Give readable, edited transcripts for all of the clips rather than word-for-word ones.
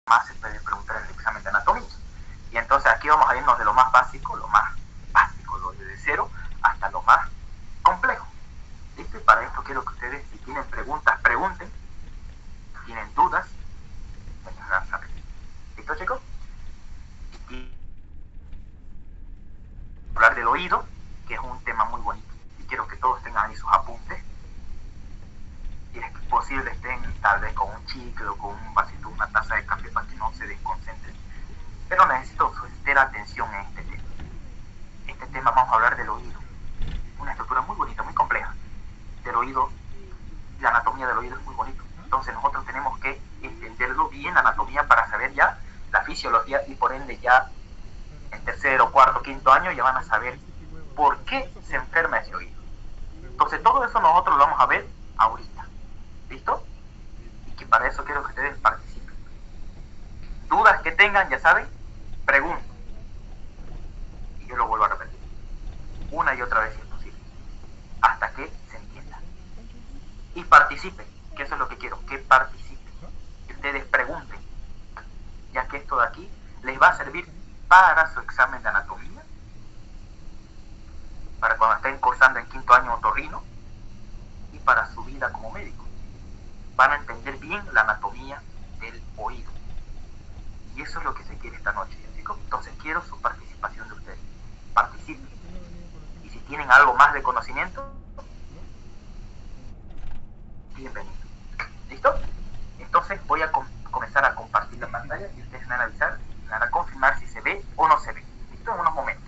más se puede preguntar en el examen de anatomía. Y entonces aquí vamos a irnos de lo más básico, lo desde cero hasta lo más complejo. ¿Listo? Y para esto quiero que ustedes, si tienen preguntas, pregunten. Si tienen dudas, me las hagan saber. ¿Listo, chicos? Y hablar del oído, que es un tema muy bonito. Y quiero que todos tengan ahí sus apuntes. Si es posible, estén tal vez con un chicle o con un vasito, una taza de café para que no se desconcentren. Pero necesito su entera atención en este tema. Este tema vamos a hablar del oído. Una estructura muy bonita, muy compleja. Del oído, la anatomía del oído es muy bonito. Entonces nosotros tenemos que entenderlo bien, la anatomía, para saber ya la fisiología, y por ende ya en tercero, cuarto, quinto año ya van a saber por qué se enferma ese oído. Entonces todo eso nosotros lo vamos a ver ahorita. ¿Listo? Y que para eso quiero que ustedes participen. Dudas que tengan, ya saben, pregunten. Y yo lo vuelvo a repetir una y otra vez si es posible, hasta que se entienda. Y participen, que eso es lo que quiero, que participen, que ustedes pregunten, ya que esto de aquí les va a servir para su examen de anatomía, para cuando estén cursando en quinto año otorrino, y para su vida como médico. Van a entender bien la anatomía del oído. Y eso es lo que se quiere esta noche, chicos. Entonces quiero su participación de ustedes. Participen. Y si tienen algo más de conocimiento, bienvenido. ¿Listo? Entonces voy a comenzar a compartir la pantalla y ustedes me van a avisar, me van a confirmar si se ve o no se ve. ¿Listo? En unos momentos.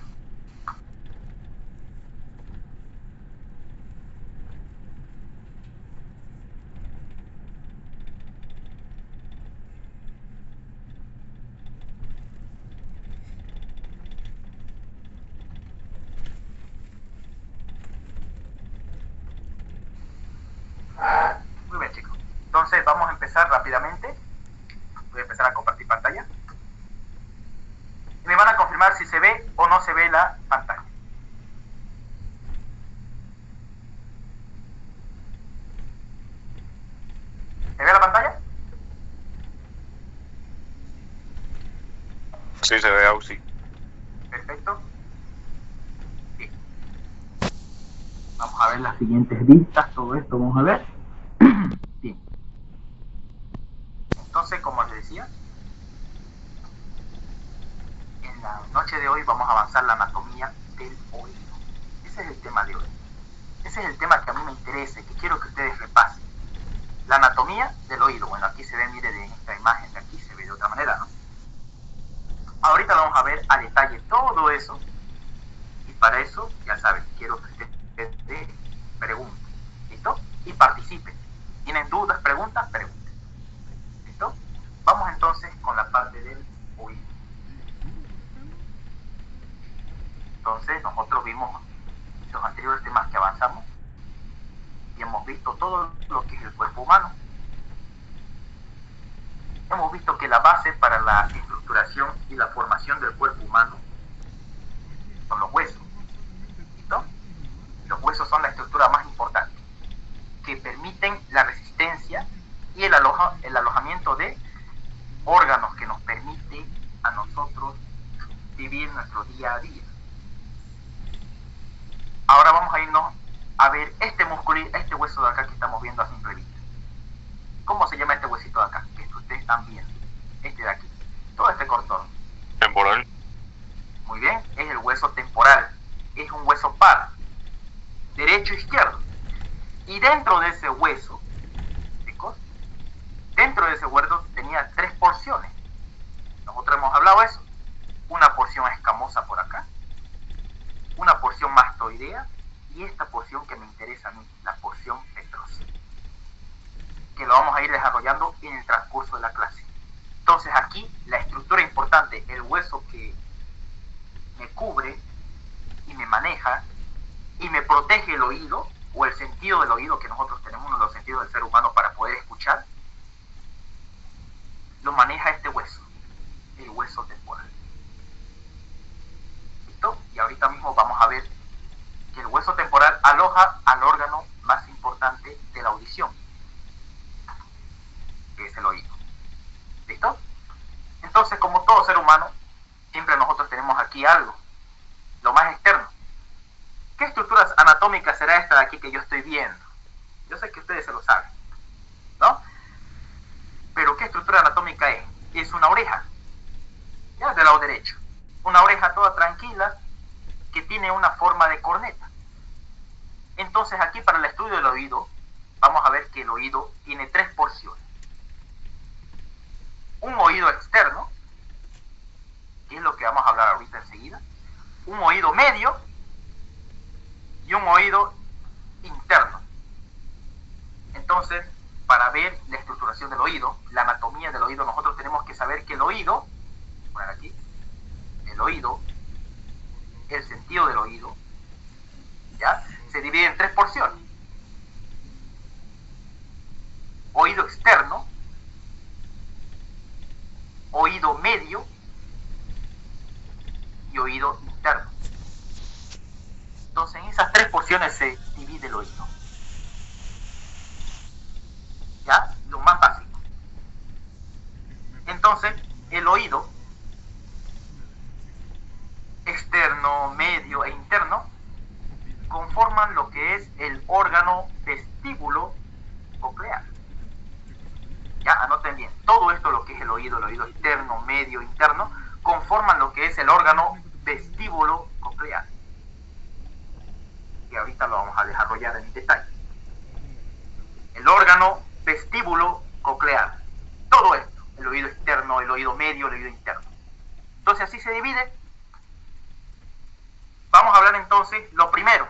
Muy bien, chicos. Entonces vamos a empezar rápidamente. Voy a empezar a compartir pantalla. Y me van a confirmar si se ve o no se ve la pantalla. ¿Se ve la pantalla? Sí, se ve Ausi. Perfecto. Bien. Vamos a ver las siguientes vistas, todo esto vamos a ver. Bien. Entonces, como les decía, en la noche de hoy vamos a avanzar la anatomía del oído. Ese es el tema de hoy. Ese es el tema que a mí me interesa y que quiero que ustedes repasen. La anatomía del oído. Bueno, aquí se ve, mire, de esta imagen de aquí se ve de otra manera, ¿no? Ahorita vamos a ver a detalle todo eso. Y para eso, ya saben, quiero que ustedes pregunten. ¿Listo? Y participen. ¿Tienen dudas, preguntas? Pregunten. ¿Listo? Vamos entonces con la parte del oído. Entonces, nosotros vimos los anteriores temas que avanzamos y hemos visto todo lo que es el cuerpo humano. Hemos visto que la base para la estructuración y la formación del cuerpo humano son los huesos. ¿Listo? Los huesos son la estructura más importante, que permiten la resistencia y el alojamiento de órganos que nos permite a nosotros vivir nuestro día a día. Ahora vamos a irnos a ver este musculito, este hueso de acá que estamos viendo a simple vista. ¿Cómo se llama este huesito de acá? Que ustedes están viendo. Este de aquí. Todo este contorno. Temporal. Muy bien, es el hueso temporal. Es un hueso par. Derecho e izquierdo. Y dentro de ese hueso, chicos, dentro de ese hueso tenía tres porciones. Nosotros hemos hablado de eso. Una porción escamosa por acá, una porción mastoidea y esta porción que me interesa a mí, la porción petrosa, que lo vamos a ir desarrollando en el transcurso de la clase. Entonces aquí la estructura importante, el hueso que me cubre y me maneja y me protege el oído, o el sentido del oído, que nosotros tenemos uno de los sentidos del ser humano para poder escuchar, lo maneja este hueso, el hueso temporal. ¿Listo? Y ahorita mismo vamos a ver que el hueso temporal aloja al órgano más importante de la audición, que es el oído. ¿Listo? Entonces, como todo ser humano, siempre nosotros tenemos aquí algo, lo más externo. ¿Qué estructura anatómica será esta de aquí que yo estoy viendo? Yo sé que ustedes se lo saben, ¿no? Pero ¿qué estructura anatómica es? Es una oreja, ya del lado derecho. Una oreja toda tranquila que tiene una forma de corneta. Entonces aquí para el estudio del oído, vamos a ver que el oído tiene tres porciones. Un oído externo, que es lo que vamos a hablar ahorita enseguida. Un oído medio y un oído interno. Entonces, para ver la estructuración del oído, la anatomía del oído, nosotros tenemos que saber que el oído, por aquí, el oído, el sentido del oído, ¿ya? Se divide en tres porciones. Oído externo, oído medio y oído interno. Entonces en esas tres porciones se divide el oído. ¿Ya? Lo más básico. Entonces el oído externo, medio e interno conforman lo que es el órgano vestíbulo coclear. Ya, anoten bien, todo esto lo que es el oído externo, medio, interno, conforman lo que es el órgano vestíbulo coclear. Y ahorita lo vamos a desarrollar en detalle. El órgano vestíbulo coclear. Todo esto, el oído externo, el oído medio, el oído interno. Entonces así se divide. Vamos a hablar entonces, lo primero,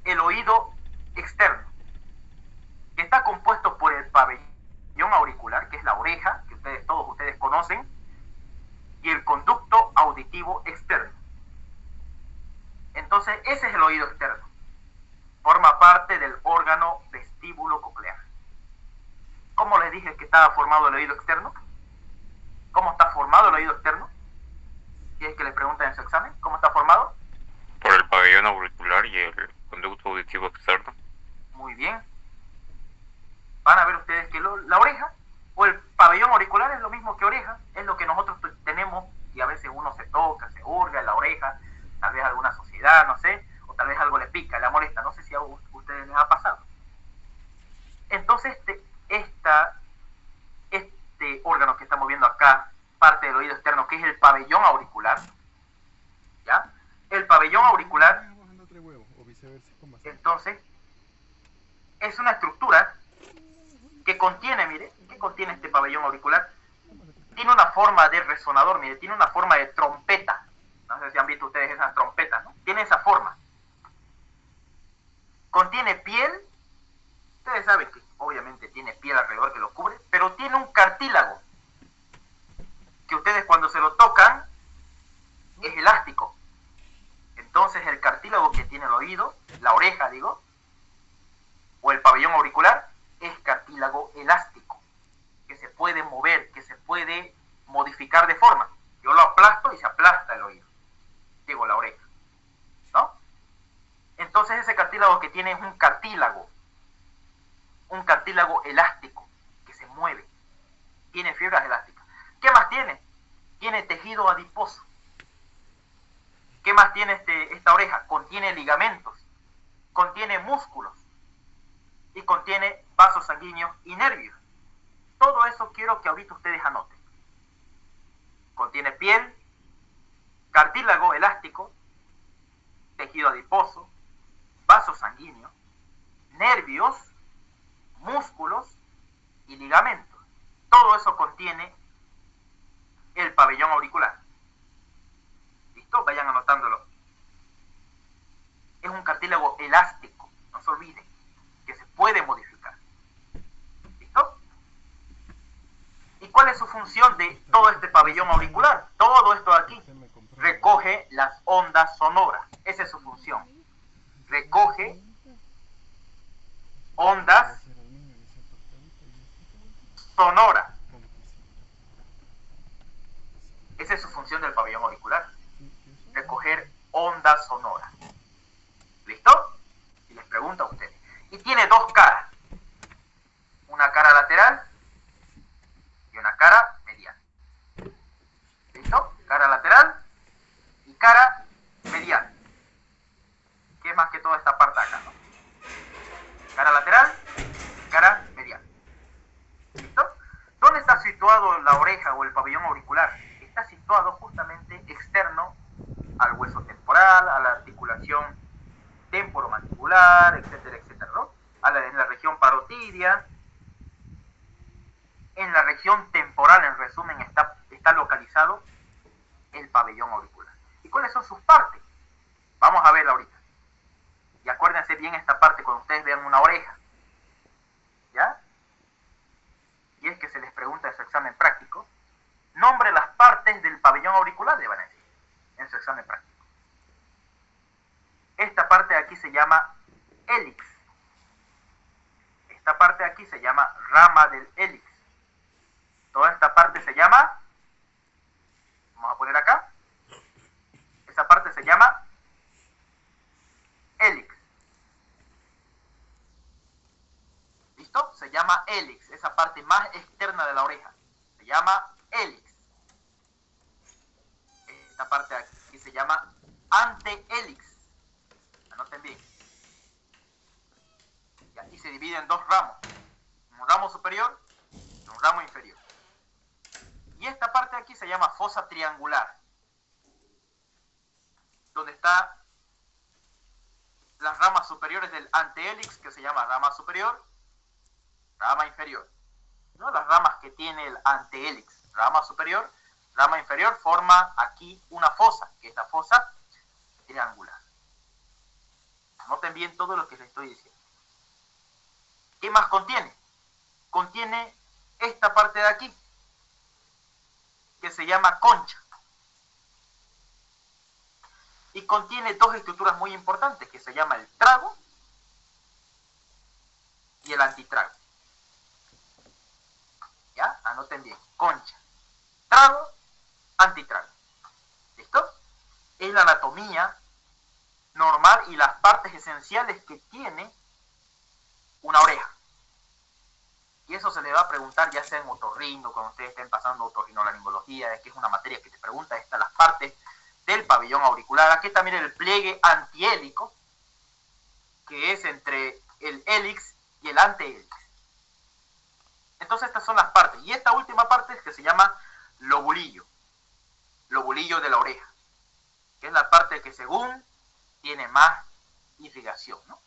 el oído externo, que está compuesto por el pabellón auricular, que es la oreja, que todos ustedes conocen, y el conducto auditivo externo. Entonces, ese es el oído externo. Forma parte del órgano vestíbulo coclear. ¿Cómo les dije que estaba formado el oído externo? ¿Cómo está formado el oído externo? Si es que les preguntan en su examen, ¿cómo está formado? Por el pabellón auricular y el conducto auditivo externo. Muy bien. Van a ver ustedes que la oreja o el pabellón auricular es lo mismo que oreja, es lo que nosotros tenemos y a veces uno se toca, se hurga en la oreja, tal vez alguna suciedad, no sé, o tal vez algo le pica, le molesta, no sé si a ustedes les ha pasado. Entonces este órgano que estamos viendo acá, parte del oído externo, que es el pabellón auricular, ¿ya? El pabellón auricular, entonces, es una estructura que contiene, mire, ¿qué contiene este pabellón auricular? Tiene una forma de resonador, mire, tiene una forma de trompeta. No sé si han visto ustedes esas trompetas, ¿no? Tiene esa forma. Contiene piel, ustedes saben que obviamente tiene piel alrededor que lo cubre, pero tiene un cartílago, que ustedes cuando se lo tocan, es elástico. Entonces el cartílago que tiene el oído, la oreja, digo, o el pabellón auricular, es cartílago elástico, que se puede mover, que se puede modificar de forma. Yo lo aplasto y se aplasta el oído, digo la oreja, ¿no? Entonces ese cartílago que tiene es un cartílago elástico, que se mueve, tiene fibras elásticas. ¿Qué más tiene? Tiene tejido adiposo. ¿Qué más tiene esta oreja? Contiene ligamentos, contiene músculos y contiene vasos sanguíneos y nervios. Todo eso quiero que ahorita ustedes anoten. Contiene piel, cartílago elástico, tejido adiposo, vasos sanguíneos, nervios, músculos y ligamentos. Todo eso contiene el pabellón auricular. ¿Listo? Vayan anotándolo. Es un cartílago elástico, no se olviden, que se puede modificar. ¿Listo? ¿Y cuál es su función de todo este pabellón auricular? Todo esto de aquí recoge las ondas sonoras. Esa es su función. Recoge ondas sonoras. Esa es su función del pabellón auricular. Recoger ondas sonoras. ¿Listo? Y les pregunto a ustedes. Y tiene dos caras. Una cara lateral y una cara medial. todo la oreja o el pabellón auricular está situado justamente externo al hueso temporal, a la articulación temporomandibular, etcétera, etcétera, ¿no? En la región parotidia, en la región temporal, en resumen, está localizado el pabellón auricular. ¿Y cuáles son sus partes? Vamos a verla ahorita. Y acuérdense bien esta parte cuando ustedes vean una oreja. ¿Ya? Y es que se les pregunta en su examen práctico, nombre las partes del pabellón auricular, le van a decir, en su examen práctico. Esta parte de aquí se llama hélix. Esta parte de aquí se llama rama del hélix. Toda esta parte se llama, vamos a poner acá, esa parte se llama hélix. ¿Listo? Se llama hélix, esa parte más externa de la oreja. Se llama hélix. Esta parte de aquí se llama antehélix. Anoten bien. Y aquí se divide en dos ramos. Un ramo superior y un ramo inferior. Y esta parte de aquí se llama fosa triangular, donde están las ramas superiores del antehélix, que se llama rama superior, rama inferior. ¿No? Las ramas que tiene el antehélix, rama superior, rama inferior, forma aquí una fosa, que es la fosa triangular. Noten bien todo lo que les estoy diciendo. ¿Qué más contiene? Contiene esta parte de aquí, que se llama concha. Y contiene dos estructuras muy importantes, que se llama el trago y el antitrago. ¿Ya? Anoten bien. Concha, trago, antitrago. ¿Listo? Es la anatomía normal y las partes esenciales que tiene una oreja. Y eso se le va a preguntar ya sea en otorrino, cuando ustedes estén pasando otorrinolaringología, es que es una materia que te pregunta las partes del pabellón auricular. Aquí también el pliegue antihélico, que es entre el hélix y el antehélix. Entonces estas son las partes. Y esta última parte es que se llama lobulillo. Lobulillo de la oreja. Que es la parte que según tiene más irrigación, ¿no?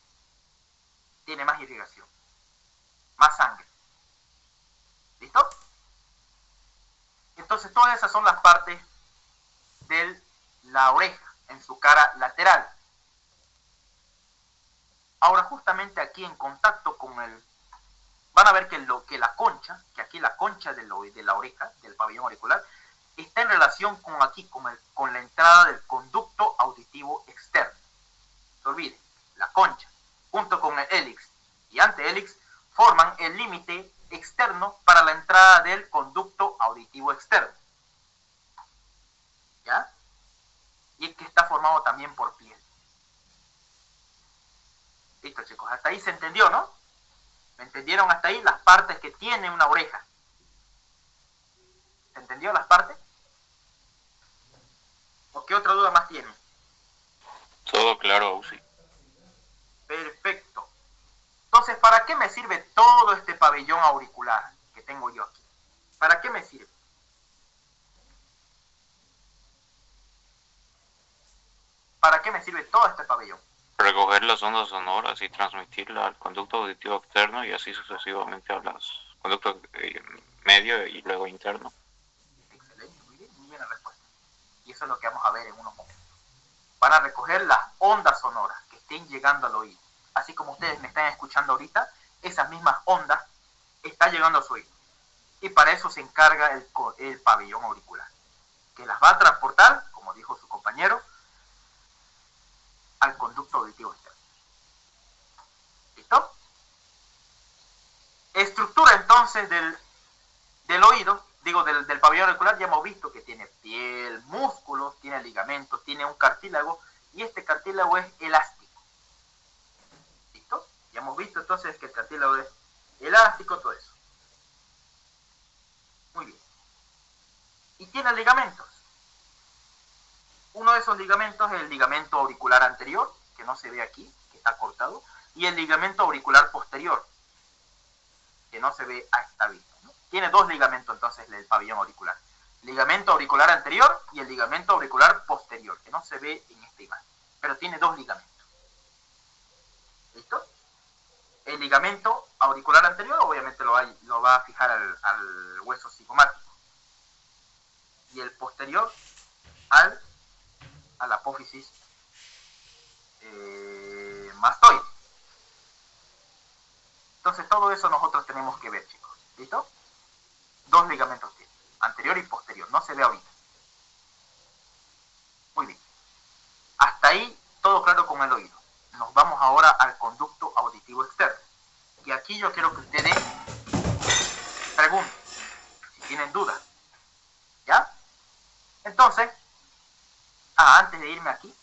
Tiene más irrigación. Más sangre. ¿Listo? Entonces todas esas son las partes de la oreja en su cara lateral. Ahora justamente aquí en contacto con el... Van a ver que la concha, que aquí la concha de la oreja, del pabellón auricular, está en relación con aquí, con la entrada del conducto auditivo externo. No se olviden, la concha, junto con el hélix y antehélix, forman el límite externo para la entrada del conducto auditivo externo. ¿Ya? Y es que está formado también por piel. Listo, chicos, hasta ahí se entendió, ¿no? ¿Me entendieron hasta ahí? Las partes que tiene una oreja. ¿Se entendió las partes? ¿O qué otra duda más tiene? Todo claro, sí. Perfecto. Entonces, ¿para qué me sirve todo este pabellón auricular que tengo yo aquí? ¿Para qué me sirve? ¿Para qué me sirve todo este pabellón? Recoger las ondas sonoras y transmitirla al conducto auditivo externo y así sucesivamente a los conductos medio y luego interno. Excelente, muy bien la respuesta. Y eso es lo que vamos a ver en unos momentos. Van a recoger las ondas sonoras que estén llegando al oído. Así como ustedes me están escuchando ahorita, esas mismas ondas están llegando a su oído. Y para eso se encarga el pabellón auricular, que las va a transportar, como dijo su compañero, al conducto auditivo externo. ¿Listo? Estructura entonces del oído, digo del pabellón auricular, ya hemos visto que tiene piel, músculos, tiene ligamentos, tiene un cartílago, y este cartílago es elástico. ¿Listo? Ya hemos visto entonces que el cartílago es elástico, todo eso. Muy bien. Y tiene ligamentos. Uno de esos ligamentos es el ligamento auricular anterior, que no se ve aquí, que está cortado, y el ligamento auricular posterior, que no se ve a esta vista, ¿no? Tiene dos ligamentos entonces el pabellón auricular. Ligamento auricular anterior y el ligamento auricular posterior, que no se ve en esta imagen, pero tiene dos ligamentos. ¿Listo? El ligamento auricular anterior obviamente lo va a fijar al hueso cigomático y el posterior a la apófisis mastoide. Entonces todo eso nosotros tenemos que ver, chicos. ¿Listo? Dos ligamentos tiene, anterior y posterior, no se ve ahorita. Muy bien. Hasta ahí todo claro con el oído. Nos vamos ahora al conducto auditivo externo. Y aquí yo quiero que ustedes pregunten si tienen dudas. ¿Ya? Entonces, antes de irme aquí,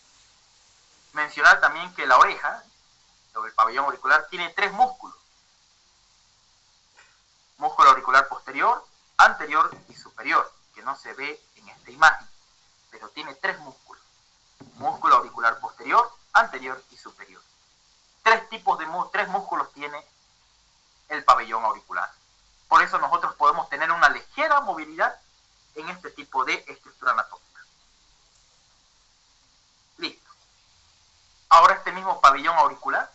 mencionar también que la oreja, o el pabellón auricular, tiene tres músculos. Músculo auricular posterior, anterior y superior, que no se ve en esta imagen, pero tiene tres músculos. Músculo auricular posterior, anterior y superior. Tres músculos tiene el pabellón auricular. Por eso nosotros podemos tener una ligera movilidad en este tipo de estructura anatómica. Listo. Ahora este mismo pabellón auricular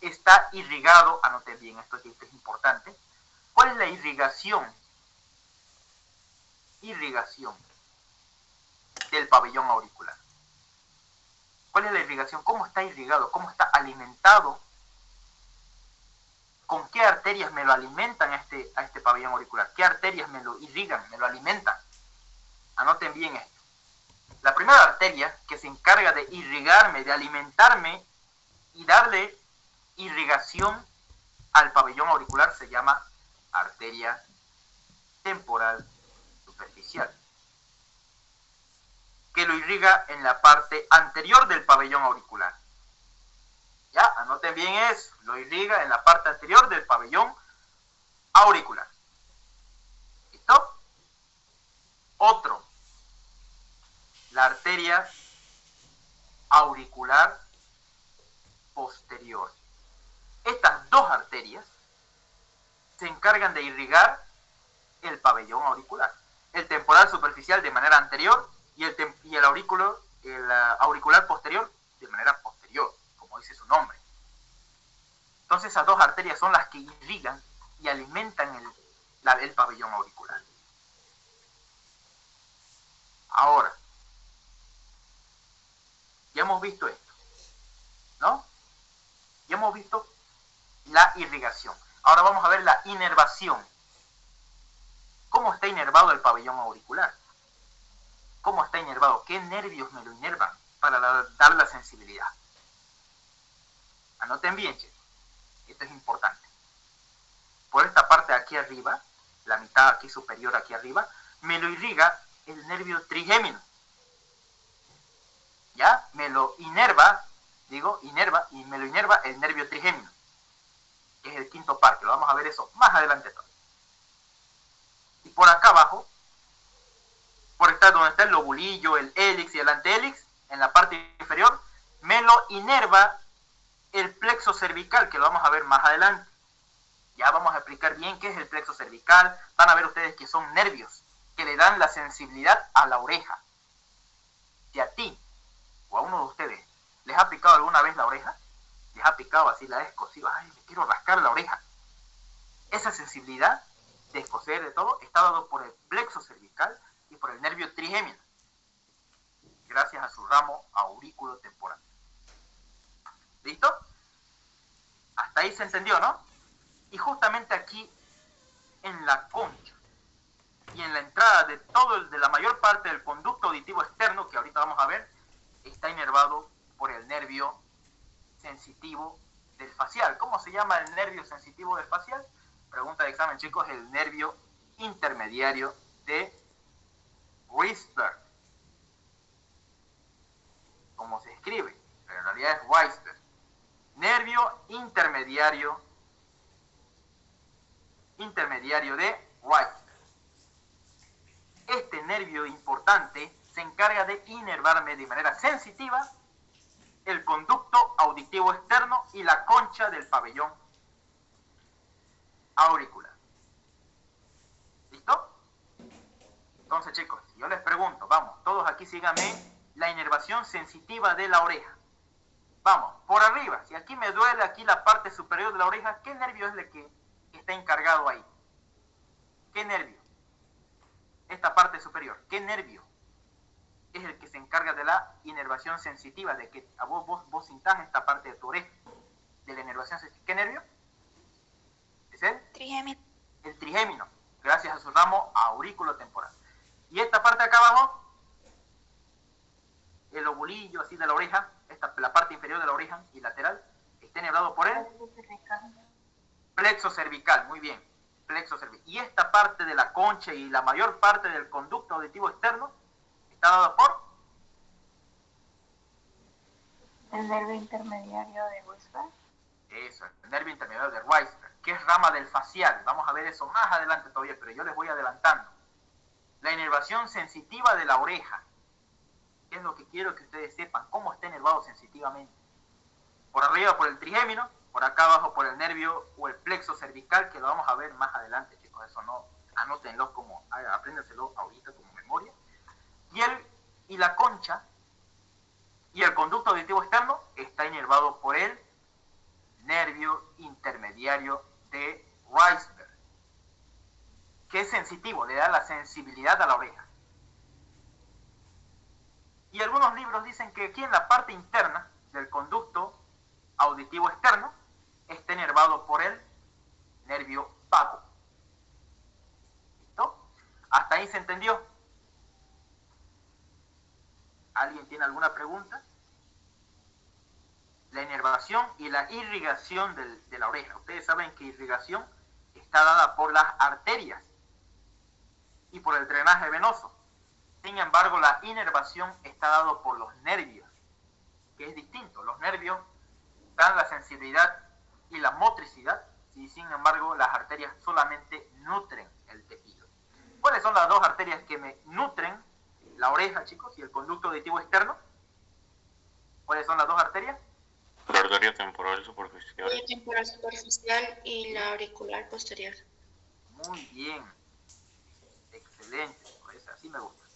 está irrigado, anoten bien, esto es importante. ¿Cuál es la irrigación del pabellón auricular? ¿Cuál es la irrigación? ¿Cómo está irrigado? ¿Cómo está alimentado? ¿Con qué arterias me lo alimentan a este pabellón auricular? ¿Qué arterias me lo irrigan, me lo alimentan? Anoten bien esto. La primera arteria que se encarga de irrigarme, de alimentarme y darle irrigación al pabellón auricular se llama arteria temporal superficial, que lo irriga en la parte anterior del pabellón auricular. Ya, anoten bien eso, lo irriga en la parte anterior del pabellón auricular. ¿Listo? Otro, la arteria auricular posterior. Estas dos arterias se encargan de irrigar el pabellón auricular. El temporal superficial de manera anterior y el auricular posterior de manera posterior, como dice su nombre. Entonces esas dos arterias son las que irrigan y alimentan el pabellón auricular. Ahora, ya hemos visto esto, ¿no? Ya hemos visto la irrigación. Ahora vamos a ver la inervación. ¿Cómo está inervado el pabellón auricular? ¿Cómo está inervado? ¿Qué nervios me lo inervan para dar la sensibilidad? Anoten bien, chicos. Esto es importante. Por esta parte de aquí arriba, la mitad aquí superior aquí arriba, me lo irriga el nervio trigémino. ¿Ya? Me lo inerva y me lo inerva el nervio trigémino, que es el quinto par, que lo vamos a ver eso más adelante todo. Y por acá abajo, donde está el lobulillo, el hélix y el antehélix, en la parte inferior, me lo inerva el plexo cervical, que lo vamos a ver más adelante. Ya vamos a explicar bien qué es el plexo cervical. Van a ver ustedes que son nervios que le dan la sensibilidad a la oreja. Si a ti o a uno de ustedes les ha picado alguna vez la oreja, les ha picado así, la he escocido, ay, me quiero rascar la oreja. Esa sensibilidad de escocer de todo está dado por el plexo cervical y por el nervio trigémino, gracias a su ramo aurículo temporal. ¿Listo? Hasta ahí se entendió, ¿no? Y justamente aquí, en la concha y en la entrada de la mayor parte del conducto auditivo externo, que ahorita vamos a ver, está inervado por el nervio sensitivo del facial. ¿Cómo se llama el nervio sensitivo del facial? Pregunta de examen, chicos, el nervio intermediario de Weisberg. Como se escribe, pero en realidad es Weisberg. Nervio intermediario de Weisberg. Este nervio importante se encarga de inervarme de manera sensitiva el conducto auditivo externo y la concha del pabellón auricular. Entonces, chicos, si yo les pregunto, vamos, todos aquí síganme, la inervación sensitiva de la oreja. Vamos, por arriba, si aquí me duele aquí la parte superior de la oreja, ¿qué nervio es el que está encargado ahí? ¿Qué nervio? Esta parte superior, ¿qué nervio es el que se encarga de la inervación sensitiva, de que a vos sintás esta parte de tu oreja, de la inervación sensitiva? ¿Qué nervio? ¿Es él? Trigémino. El trigémino, gracias a su ramo aurículo-temporal. Y esta parte de acá abajo, el lobulillo así de la oreja, la parte inferior de la oreja y lateral, está enhebrado por el plexo cervical, muy bien, plexo cervical. Y esta parte de la concha y la mayor parte del conducto auditivo externo está dado por El nervio intermediario de Weisberg. eso, el nervio intermediario de Weisberg, que es rama del facial. Vamos a ver eso más adelante todavía, pero yo les voy adelantando. La inervación sensitiva de la oreja, que es lo que quiero que ustedes sepan, cómo está inervado sensitivamente. Por arriba por el trigémino, por acá abajo por el nervio o el plexo cervical, que lo vamos a ver más adelante, chicos. Eso no, anótenlo como, apréndenselo ahorita como memoria. Y la concha y el conducto auditivo externo está inervado por el nervio intermediario de Weisberg, que es sensitivo, le da la sensibilidad a la oreja. Y algunos libros dicen que aquí en la parte interna del conducto auditivo externo está inervado por el nervio vago. ¿Listo? ¿Hasta ahí se entendió? ¿Alguien tiene alguna pregunta? La inervación y la irrigación de la oreja. Ustedes saben que irrigación está dada por las arterias y por el drenaje venoso. Sin embargo, la inervación está dada por los nervios, que es distinto. Los nervios dan la sensibilidad y la motricidad, y sin embargo, las arterias solamente nutren el tejido. ¿Cuáles son las dos arterias que me nutren la oreja, chicos, y el conducto auditivo externo? ¿Cuáles son las dos arterias? La arteria temporal superficial. La temporal superficial y la auricular posterior. Muy bien. Excelente. Pues así me gusta.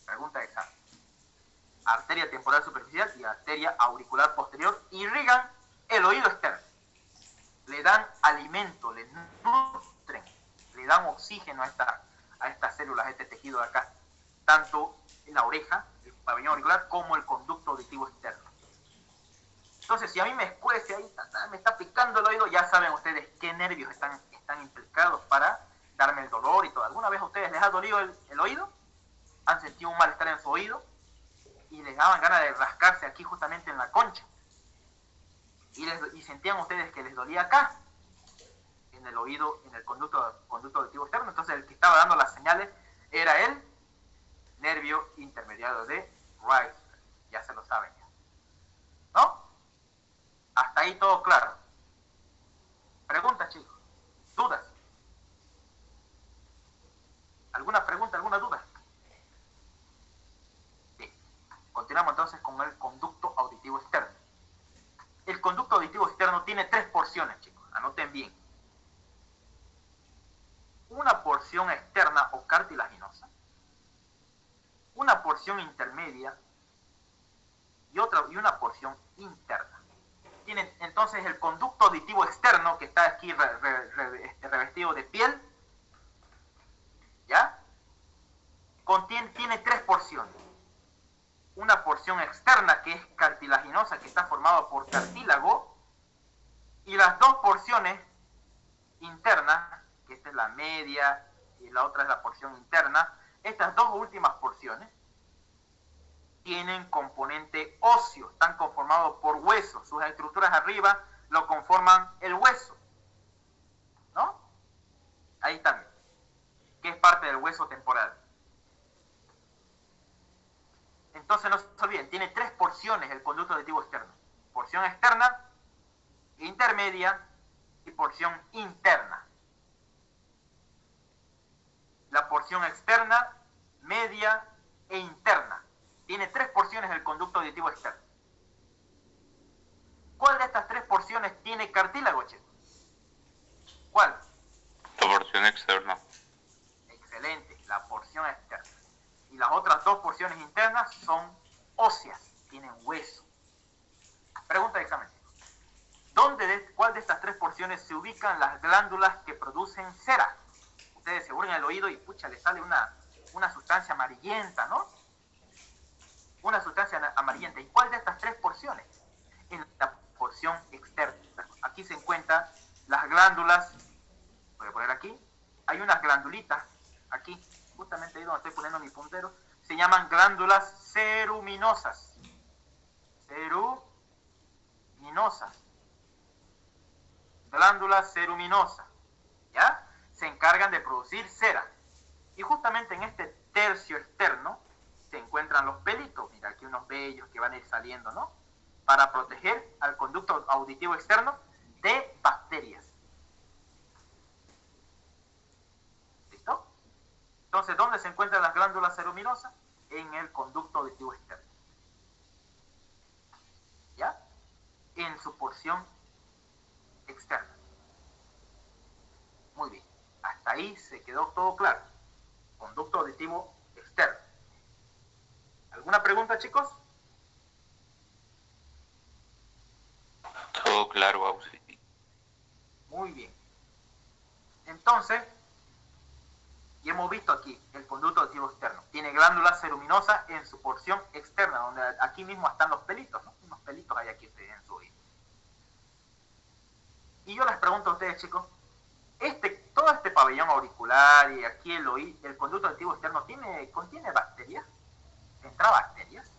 Pregunta exacta. Arteria temporal superficial y arteria auricular posterior irrigan el oído externo. Le dan alimento, le nutren, le dan oxígeno a estas células, a este tejido de acá. Tanto en la oreja, el pabellón auricular, como el conducto auditivo externo. Entonces, si a mí me escuece ahí, me está picando el oído, ya saben ustedes qué nervios están implicados para darme el dolor y todo. ¿Alguna vez a ustedes les ha dolido el oído? ¿Han sentido un malestar en su oído? Y les daban ganas de rascarse aquí justamente en la concha. Y sentían ustedes que les dolía acá, en el oído, en el conducto auditivo externo. Entonces, el que estaba dando las señales era el nervio intermediario de Weisberg. Ya se lo saben ya. ¿No? Hasta ahí todo claro. Preguntas, chicos. ¿Dudas? ¿Alguna pregunta, alguna duda? Bien. Continuamos entonces con el conducto auditivo externo. El conducto auditivo externo tiene 3 porciones, chicos. Anoten bien. Una porción externa o cartilaginosa, una porción intermedia y una porción interna. Tienen entonces el conducto auditivo externo, que está aquí revestido de piel, ¿ya? Tiene 3 porciones. Una porción externa que es cartilaginosa, que está formada por cartílago, y las 2 porciones internas, que esta es la media y la otra es la porción interna. Estas 2 últimas porciones tienen componente óseo, están conformados por huesos. Sus estructuras arriba lo conforman el hueso, ¿no? Ahí también, que es parte del hueso temporal. Entonces no se olviden, tiene 3 porciones el conducto auditivo externo. Porción externa, intermedia y porción interna. La porción externa, media e interna. Tiene 3 porciones el conducto auditivo externo. ¿Cuál de estas 3 porciones tiene cartílago, chicos? ¿Cuál? La porción externa. Excelente, la porción externa. otras dos porciones internas son óseas, tienen hueso. Pregunta de examen. ¿Cuál de estas tres porciones se ubican las glándulas que producen cera? Ustedes se abren el oído y pucha, le sale una sustancia amarillenta, ¿no? Una sustancia amarillenta. ¿Y cuál de estas tres porciones? En la porción externa. Aquí se encuentran las glándulas, voy a poner aquí, hay unas glandulitas, aquí, justamente ahí donde estoy poniendo mi puntero, se llaman glándulas ceruminosas. Ceruminosas. Glándulas ceruminosas, ¿ya? Se encargan de producir cera. Y justamente en este tercio externo se encuentran los pelitos, mira, aquí unos vellos que van a ir saliendo, ¿no? Para proteger al conducto auditivo externo de bacterias. ¿Listo? Entonces, ¿dónde se encuentran las glándulas ceruminosas? En el conducto auditivo externo. ¿Ya? En su porción externa. Muy bien. Hasta ahí se quedó todo claro. Conducto auditivo externo. ¿Alguna pregunta, chicos? Todo claro, Ausi. Muy bien. Entonces, y hemos visto aquí el conducto auditivo externo. Tiene glándulas ceruminosas en su porción externa, donde aquí mismo están los pelitos, ¿no? Unos pelitos hay aquí en su oído. Y yo les pregunto a ustedes, chicos, todo este pabellón auricular y aquí el conducto auditivo externo contiene bacterias. ¿Entra bacterias?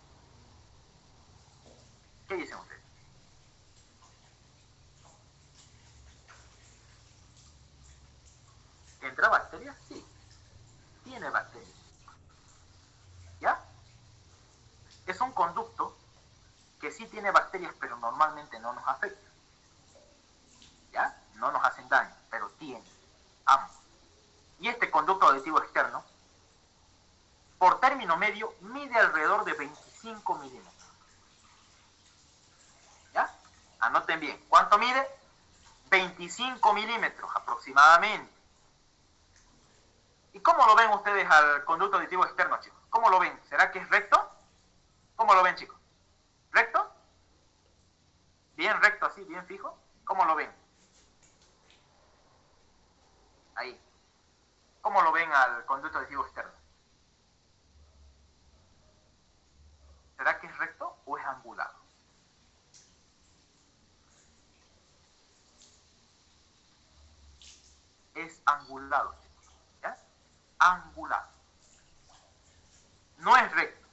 ¿Qué dicen ustedes? ¿Entra bacterias? Sí. Tiene bacterias. ¿Ya? Es un conducto que sí tiene bacterias, pero normalmente no nos afecta. ¿Ya? No nos hacen daño, pero tiene ambos. Y este conducto auditivo externo, por término medio, mide alrededor de 25 milímetros. ¿Ya? Anoten bien. ¿Cuánto mide? 25 milímetros aproximadamente. ¿Y cómo lo ven ustedes al conducto auditivo externo, chicos? ¿Cómo lo ven? ¿Será que es recto? ¿Cómo lo ven, chicos? ¿Recto? ¿Bien recto así, bien fijo? ¿Cómo lo ven? Ahí. ¿Cómo lo ven al conducto auditivo externo? ¿Será que es recto o es angulado? Es angulado, chicos. ¿Ya? Angulado. No es recto.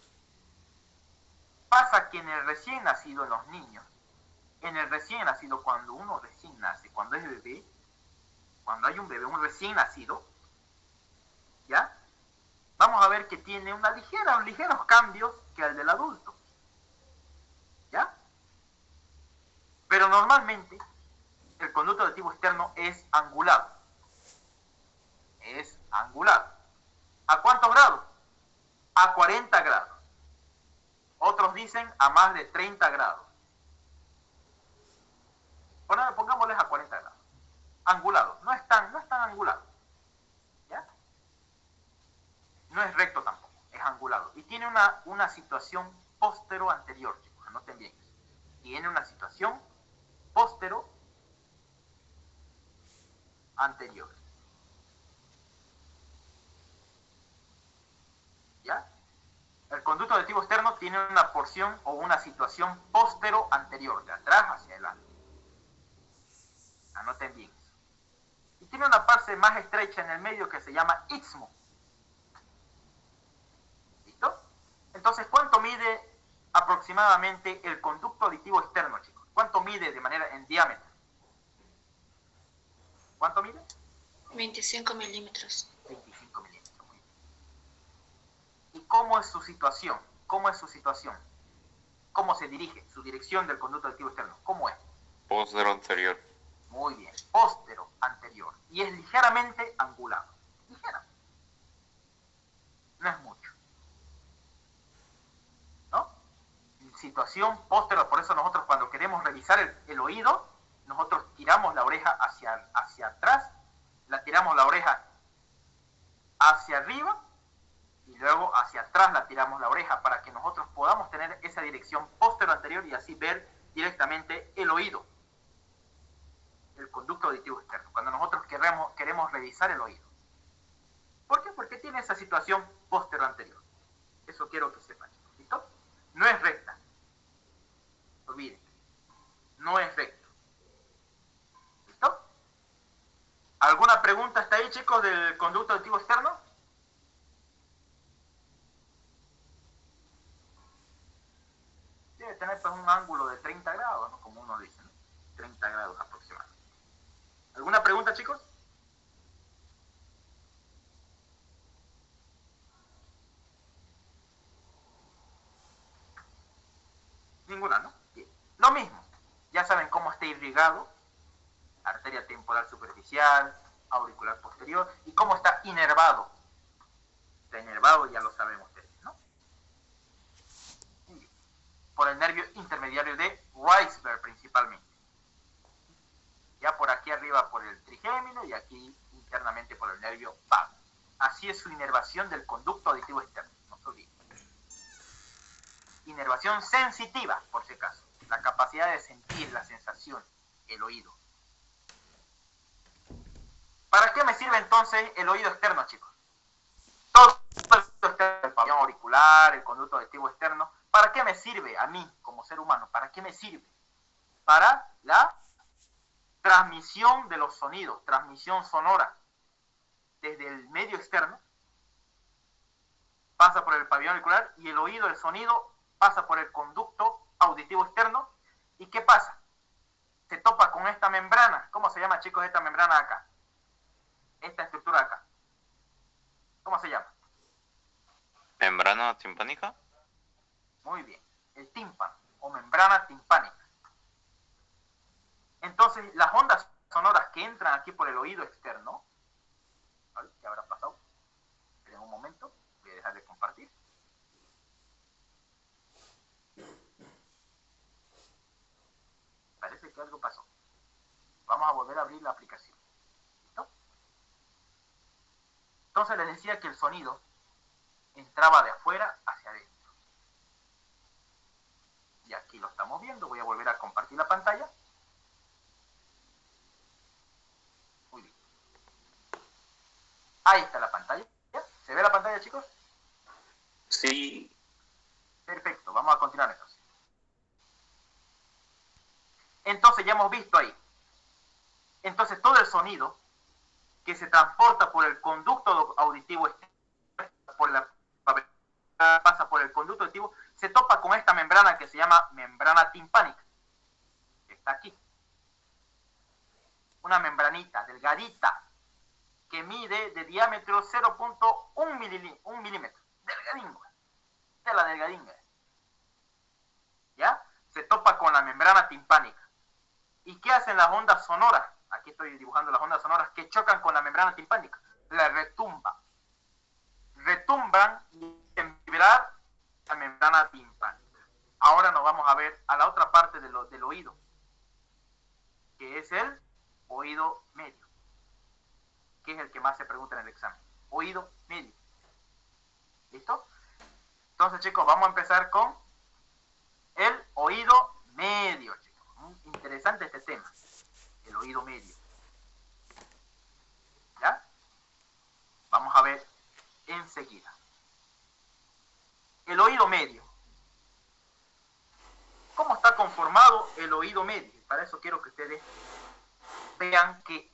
Pasa que en el recién nacido, en los niños, en el recién nacido, cuando uno recién nace, cuando es bebé, cuando hay un bebé, un recién nacido, ¿ya? Vamos a ver que tiene unos ligeros cambios que el del adulto, ¿ya? Pero normalmente el conducto auditivo externo es angulado. Es angulado. ¿A cuántos grados? A 40 grados. Otros dicen a más de 30 grados. Pongámosles a 40 grados. Angulado. No es tan angulado. ¿Ya? No es recto tampoco. Es angulado. Y tiene una situación póstero-anterior, chicos. Anoten bien. Tiene una situación póstero-anterior. ¿Ya? El conducto auditivo externo tiene una porción o una situación póstero-anterior, de atrás hacia adelante. Anoten bien. Y tiene una parte más estrecha en el medio que se llama istmo. ¿Listo? Entonces, ¿cuánto mide aproximadamente el conducto auditivo externo, chicos? ¿Cuánto mide en diámetro? ¿Cuánto mide? 25 milímetros. 25 milímetros. ¿Y cómo es su situación? ¿Cómo es su situación? ¿Cómo se dirige? Su dirección del conducto auditivo externo. ¿Cómo es? Póstero anterior. Muy bien. Póstero anterior. Y es ligeramente angulado. Ligeramente. No es mucho. ¿No? Situación póstero. Por eso nosotros cuando queremos revisar el oído, nosotros tiramos la oreja hacia atrás, tiramos la oreja hacia arriba y luego hacia atrás atrás la tiramos la oreja para que nosotros podamos tener esa dirección postero-anterior y así ver directamente el oído, el conducto auditivo externo, cuando nosotros queremos revisar el oído. ¿Por qué? Porque tiene esa situación postero-anterior. Eso quiero que sepan. ¿Listo? No es recta. Olviden. No es recto. ¿Listo? ¿Alguna pregunta hasta ahí, chicos, del conducto auditivo externo? Debe tener pues un ángulo de 30 grados, ¿no? Como uno dice, ¿no? 30 grados aproximadamente. ¿Alguna pregunta, chicos? Ninguna, ¿no? Bien. Lo mismo. Ya saben cómo está irrigado. Arteria temporal superficial, auricular posterior. Y cómo está inervado. Está inervado, ya lo saben ustedes, ¿no? Por el nervio intermediario de Weisberg principalmente. Ya por aquí arriba por el trigémino y aquí internamente por el nervio vago. Así es su inervación del conducto auditivo externo. No se olviden. Inervación sensitiva, por si acaso. La capacidad de sentir la sensación, el oído. ¿Para qué me sirve entonces el oído externo, chicos? Todo el pabellón auricular, el conducto auditivo externo. ¿Para qué me sirve a mí como ser humano? ¿Para qué me sirve? Para la transmisión de los sonidos, transmisión sonora desde el medio externo, pasa por el pabellón auricular y el oído, el sonido, pasa por el conducto auditivo externo. ¿Y qué pasa? Se topa con esta membrana. ¿Cómo se llama, chicos, esta membrana de acá? Esta estructura de acá. ¿Cómo se llama? ¿Membrana timpánica? Muy bien. El tímpano o membrana timpánica. Entonces, las ondas sonoras que entran aquí por el oído externo, ¿vale? ¿Qué habrá pasado? En un momento, voy a dejar de compartir. Parece que algo pasó. Vamos a volver a abrir la aplicación. ¿Listo? Entonces les decía que el sonido entraba de afuera hacia adentro. Y aquí lo estamos viendo. Voy a volver a compartir la pantalla. Muy bien. Ahí está la pantalla. ¿Ya? ¿Se ve la pantalla, chicos? Sí. Perfecto. Vamos a continuar entonces. Entonces ya hemos visto ahí. Entonces todo el sonido que se transporta por el conducto auditivo externo, pasa por el conducto auditivo, se topa con esta membrana que se llama membrana timpánica. Está aquí. Una membranita delgadita que mide de diámetro 0.1 milímetro. Delgadinga. De la delgadinga. ¿Ya? Se topa con la membrana timpánica. ¿Y qué hacen las ondas sonoras? Aquí estoy dibujando las ondas sonoras que chocan con la membrana timpánica. La retumba. Retumban y hacen vibrar la membrana timpánica. Ahora nos vamos a ver a la otra parte del oído, que es el oído medio, que es el que más se pregunta en el examen. Oído medio. ¿Listo? Entonces, chicos, vamos a empezar con el oído medio, chicos. Interesante este tema, el oído medio. ¿Ya? Vamos a ver enseguida. El oído medio. ¿Cómo está conformado el oído medio? Para eso quiero que ustedes vean que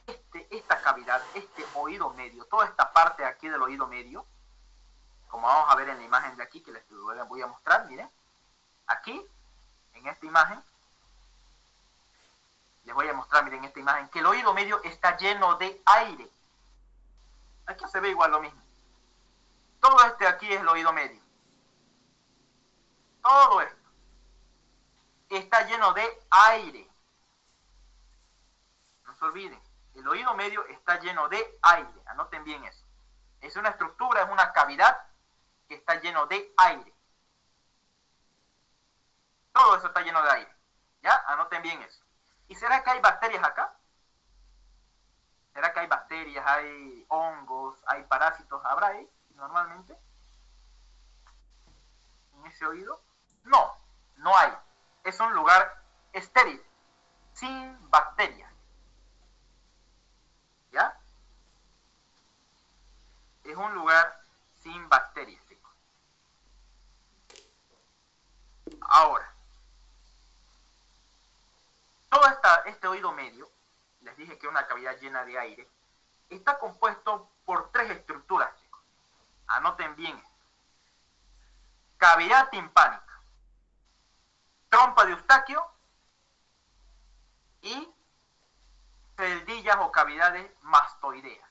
esta cavidad, este oído medio, toda esta parte aquí del oído medio, como vamos a ver en la imagen de aquí que les voy a mostrar, miren, aquí, en esta imagen, les voy a mostrar, miren, en esta imagen, que el oído medio está lleno de aire. Aquí se ve igual lo mismo. Todo este aquí es el oído medio. Todo esto está lleno de aire. No se olviden, el oído medio está lleno de aire. Anoten bien eso. Es una estructura, es una cavidad que está lleno de aire. Todo eso está lleno de aire. ¿Ya? Anoten bien eso. ¿Y será que hay bacterias acá? ¿Será que hay bacterias, hay hongos, hay parásitos? ¿Habrá ahí normalmente? ese oído? No, no hay. Es un lugar estéril, sin bacterias. ¿Ya? Es un lugar sin bacterias, chicos. Ahora, todo este oído medio, les dije que es una cavidad llena de aire, está compuesto por 3 estructuras, chicos. Anoten bien. Cavidad timpánica, trompa de Eustaquio y celdillas o cavidades mastoideas.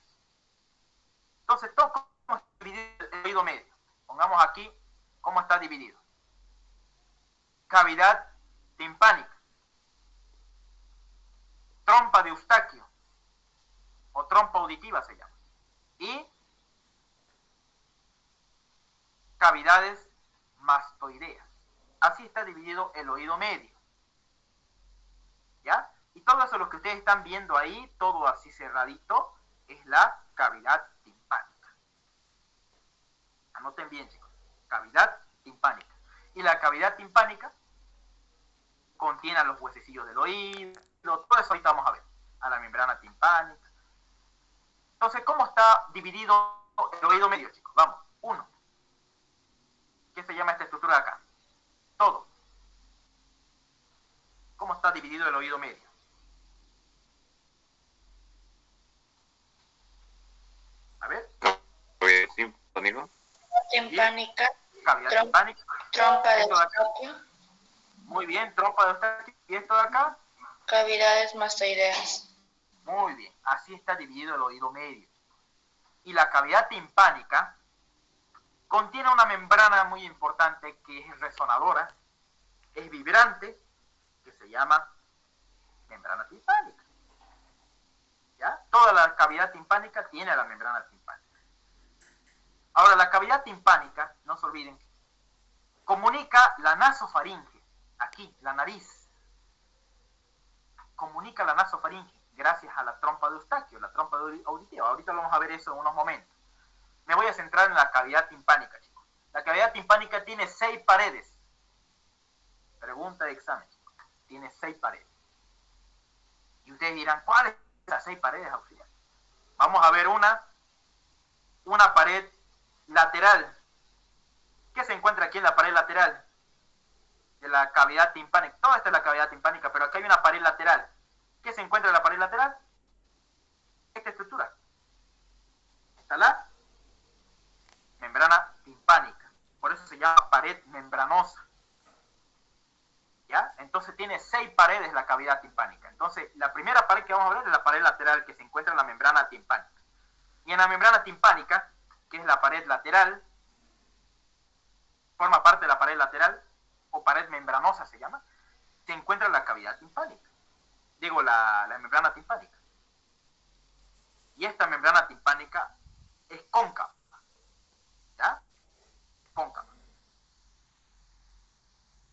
Entonces, ¿cómo está dividido el oído medio? Pongamos aquí cómo está dividido. Cavidad timpánica, trompa de Eustaquio o trompa auditiva se llama, y cavidades mastoideas. Así está dividido el oído medio. ¿Ya? Y todo eso lo que ustedes están viendo ahí, todo así cerradito, es la cavidad timpánica. Anoten bien, chicos. Cavidad timpánica. Y la cavidad timpánica contiene a los huesecillos del oído, todo eso ahorita vamos a ver, a la membrana timpánica. Entonces, ¿cómo está dividido el oído medio, chicos? Vamos, 1. ¿Qué se llama esta estructura de acá? Todo. ¿Cómo está dividido el oído medio? A ver. Timpánica. Cavidad timpánica. Trompa de Eustaquio. Muy bien, trompa de Eustaquio. ¿Y esto de acá? Cavidades mastoideas. Muy bien, así está dividido el oído medio. Y la cavidad timpánica contiene una membrana muy importante que es resonadora, es vibrante, que se llama membrana timpánica. ¿Ya? Toda la cavidad timpánica tiene la membrana timpánica. Ahora, la cavidad timpánica, no se olviden, comunica la nasofaringe, aquí, la nariz, comunica la nasofaringe gracias a la trompa de Eustaquio, la trompa auditiva. Ahorita vamos a ver eso en unos momentos. Me voy a centrar en la cavidad timpánica, chicos. La cavidad timpánica tiene 6 paredes. Pregunta de examen, chicos. Tiene 6 paredes. Y ustedes dirán, ¿cuáles son las 6 paredes auxiliares? Vamos a ver una pared lateral. ¿Qué se encuentra aquí en la pared lateral de la cavidad timpánica? Toda esta es la cavidad timpánica, pero aquí hay una pared lateral. ¿Qué se encuentra en la pared lateral? Esta estructura. Está la membrana timpánica. Por eso se llama pared membranosa. ¿Ya? Entonces tiene 6 paredes la cavidad timpánica. Entonces, la primera pared que vamos a ver es la pared lateral que se encuentra en la membrana timpánica. Y en la membrana timpánica, que es la pared lateral, forma parte de la pared lateral, o pared membranosa se llama, se encuentra la cavidad timpánica. Digo, la membrana timpánica. Y esta membrana timpánica es cóncava. ¿Ya? Cóncava.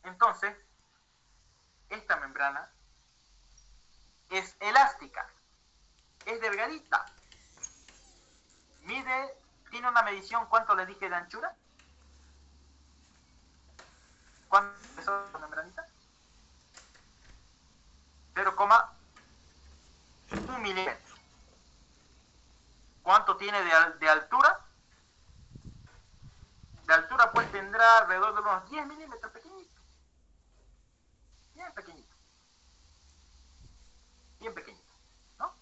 Entonces, esta membrana es elástica, es delgadita. Tiene una medición, ¿cuánto le dije de anchura? ¿Cuánto es la membranita? 0,1 milímetro. ¿Cuánto tiene de altura? De altura pues tendrá alrededor de unos 10 milímetros, pequeñito. Bien pequeñito. Bien pequeñito, ¿no?